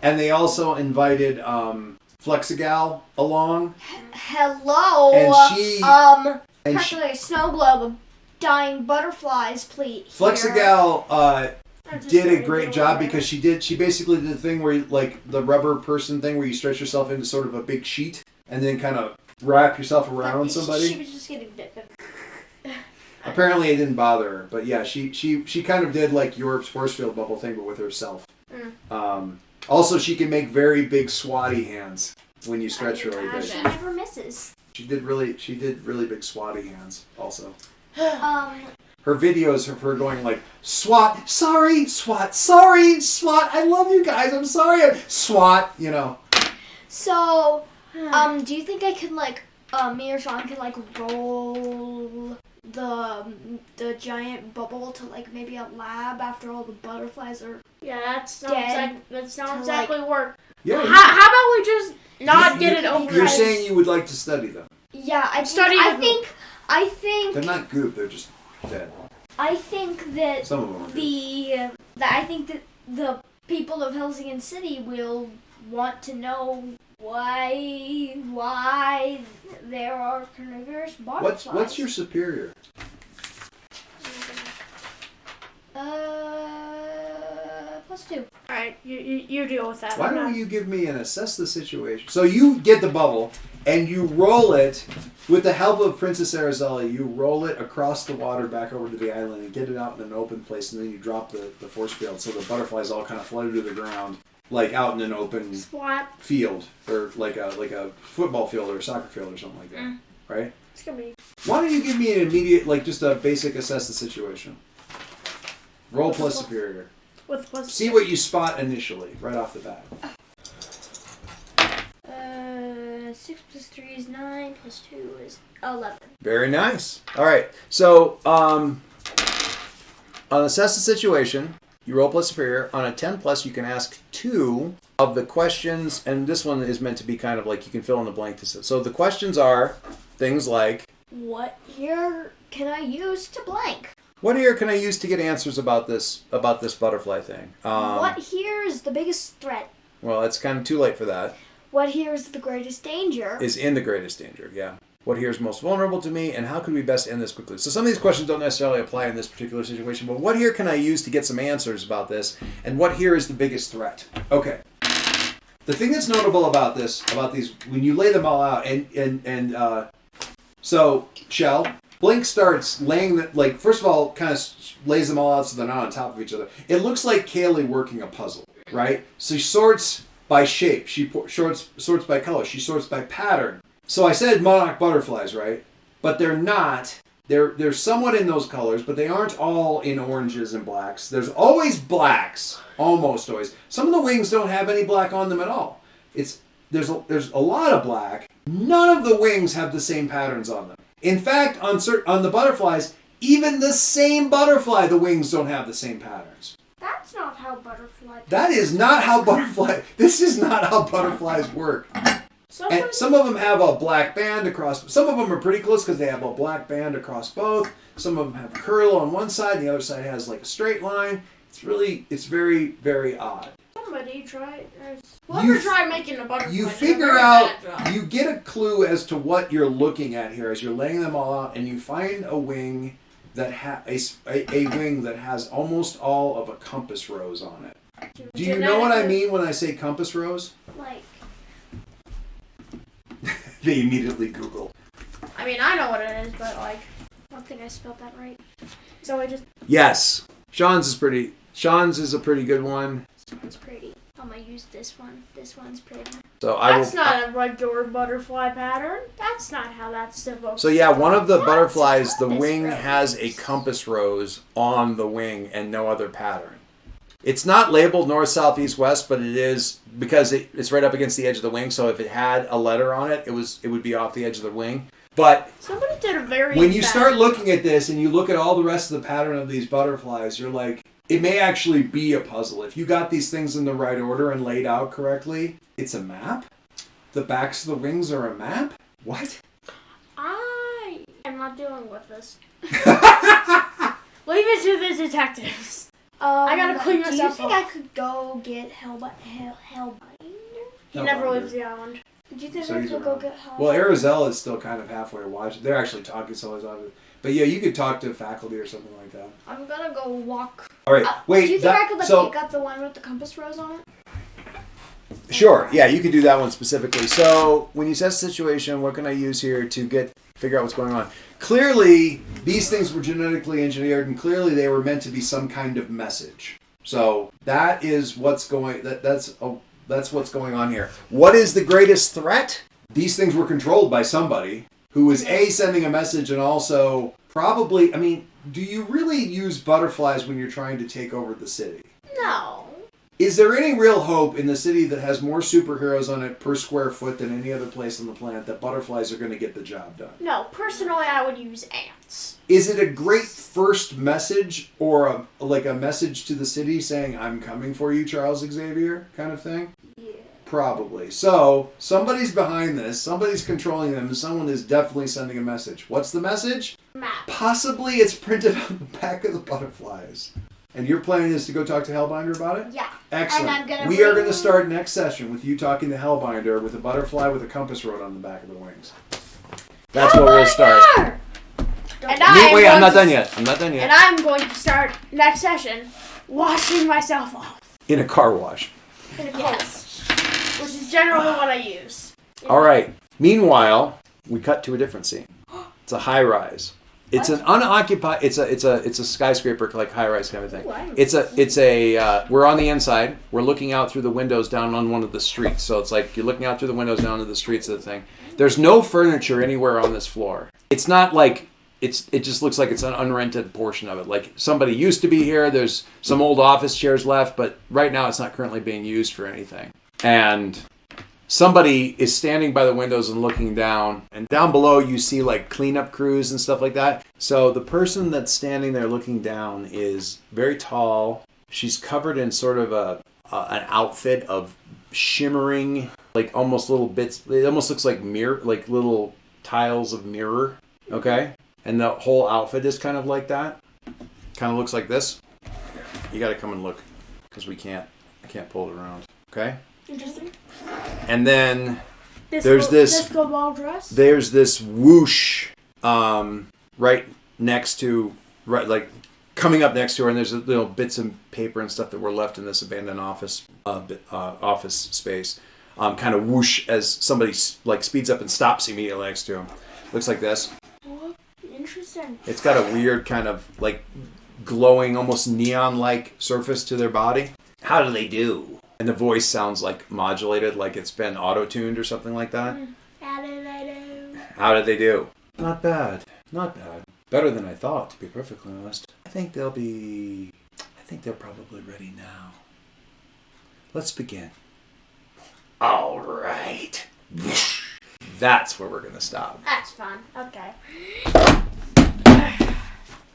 invited Flexigal along. Hello. And Practically a snow globe of dying butterflies, please. Flexigal did a great job because she basically did the thing where like the rubber person thing where you stretch yourself into sort of a big sheet and then kind of wrap yourself around somebody. She was just getting bit. Apparently it didn't bother her, but yeah, she kind of did like Europe's force field bubble thing, but with herself. Also, she can make very big swatty hands when you stretch really big. She never misses. She did really big swatty hands also. Her videos of her going like, SWAT, sorry, SWAT, sorry, SWAT, I love you guys, I'm sorry, SWAT, So, do you think I could me or Sean could roll the giant bubble to maybe a lab after all the butterflies are that's not dead that's not exactly work. Yeah. How about we just not get it over? You're saying you would like to study them. Yeah, I think they're not goop, they're just dead. I think that some of them are I think that the people of Halcyon City will want to know why there are carnivorous butterflies. What's your superior? +2. Alright, you deal with that. Why don't you give me an assess the situation? So you get the bubble and you roll it with the help of Princess Arabella. You roll it across the water back over to the island and get it out in an open place, and then you drop the force field so the butterflies all kind of flutter to the ground, like out in an open field or like a football field or a soccer field or something like that, right? It's gonna be. Why don't you give me an immediate, just a basic assess the situation? Roll plus superior. With plus. See what you spot initially, right off the bat. 6 + 3 is 9, + 2 is 11. Very nice. All right. So, on assess the situation, you roll plus superior. On a 10+, you can ask 2 of the questions, and this one is meant to be kind of like you can fill in the blank. So the questions are things like, what here can I use to blank? what here can I use to get answers about this butterfly thing? What here is the biggest threat? Well, it's kind of too late for that. What here is the greatest danger? Is in the greatest danger, yeah. What here is most vulnerable to me, and how could we best end this quickly? So some of these questions don't necessarily apply in this particular situation, but what here can I use to get some answers about this, and what here is the biggest threat? Okay. The thing that's notable about these, when you lay them all out, so, Shell, Blink starts laying, first of all, kind of lays them all out so they're not on top of each other. It looks like Kaylee working a puzzle, right? So she sorts by shape, she sorts by color, she sorts by pattern. So I said monarch butterflies, right? But they're not. They're somewhat in those colors, but they aren't all in oranges and blacks. There's always blacks, almost always. Some of the wings don't have any black on them at all. There's a lot of black. None of the wings have the same patterns on them. In fact, on the butterflies, Even the same butterfly, the wings don't have the same patterns. That's not how butterfly. That is not how butterfly. This is not how butterflies work. And some of them have a black band across. Some of them are pretty close because they have a black band across both. Some of them have curl on one side, and the other side has like a straight line. It's very, very odd. Somebody try. Whoever tried making a butterfly. You figure out. You get a clue as to what you're looking at here as you're laying them all out, and you find a wing that a wing that has almost all of a compass rose on it. Do you know what I mean when I say compass rose? Like. They immediately Google. I mean, I know what it is, but like, I don't think I spelled that right. so I just. Yes, Sean's is a pretty good one. This one's pretty. I'm gonna use this one. This one's pretty. So That's not a regular butterfly pattern. That's not how that's supposed. So yeah, one of the butterflies, the compass wing rose? has a compass rose on the wing and no other pattern. It's not labeled north, south, east, west, but it is because it's right up against the edge of the wing. So if it had a letter on it, it would be off the edge of the wing. But somebody did a very. When you start looking at this and you look at all the rest of the pattern of these butterflies, you're like, it may actually be a puzzle. If you got these things in the right order and laid out correctly, it's a map? The backs of the wings are a map? What? I am not dealing with this. Leave it to the detectives. I gotta clean this up. Do you think I could go get Hellbinder? He never leaves the island. Do you think So I he's could go around. get Hellbinder? Well, Arizella is still kind of halfway watching. They're actually talking so much. But yeah, you could talk to faculty or something like that. I'm gonna go walk. All right, wait. Do you think I could pick up the one with the compass rose on it? Sure. Yeah, you could do that one specifically. So when you set a situation, what can I use here to figure out what's going on? Clearly, these things were genetically engineered, and clearly they were meant to be some kind of message. So that is what's going. That's what's going on here. What is the greatest threat? These things were controlled by somebody who was sending a message, and also probably. I mean, do you really use butterflies when you're trying to take over the city? No. Is there any real hope in the city that has more superheroes on it per square foot than any other place on the planet that butterflies are going to get the job done? No, personally, I would use ants. Is it a great first message or a message to the city saying, I'm coming for you, Charles Xavier, kind of thing? Yeah. Probably. So, somebody's behind this, somebody's controlling them, and someone is definitely sending a message. What's the message? Map. Possibly it's printed on the back of the butterflies. And your plan is to go talk to Hellbinder about it? Yeah. Excellent. And I'm gonna We are going to start next session with you talking to Hellbinder with a butterfly with a compass rose on the back of the wings. That's where we'll start. And Wait, I'm not done yet. I'm not done yet. And I'm going to start next session washing myself off. In a car wash. Yes. Which is generally what I use. All right. Meanwhile, we cut to a different scene. It's a high rise. It's an unoccupied. It's a skyscraper like high rise kind of thing. We're on the inside. We're looking out through the windows down on one of the streets. So it's like you're looking out through the windows down to the streets of the thing. There's no furniture anywhere on this floor. It's not like it just looks like it's an unrented portion of it. Like somebody used to be here. There's some old office chairs left, but right now it's not currently being used for anything. And somebody is standing by the windows and looking down, and down below you see like cleanup crews and stuff like that. So the person that's standing there looking down is very tall. She's covered in sort of an outfit of shimmering, like almost little bits. It almost looks like mirror, like little tiles of mirror. Okay, and the whole outfit is kind of like that. Kind of looks like this. You got to come and look because I can't pull it around. Okay. Interesting. And then There's disco ball dress. There's this whoosh right coming up next to her, and there's little bits of paper and stuff that were left in this abandoned office space. Kind of whoosh as somebody like speeds up and stops immediately next to him. Looks like this. Oh, interesting. It's got a weird kind of like glowing, almost neon-like surface to their body. How do they do? And the voice sounds like modulated, like it's been auto-tuned or something like that. How did they do? How did they do? Not bad. Not bad. Better than I thought, to be perfectly honest. I think they're probably ready now. Let's begin. All right. That's where we're going to stop. That's fun. Okay.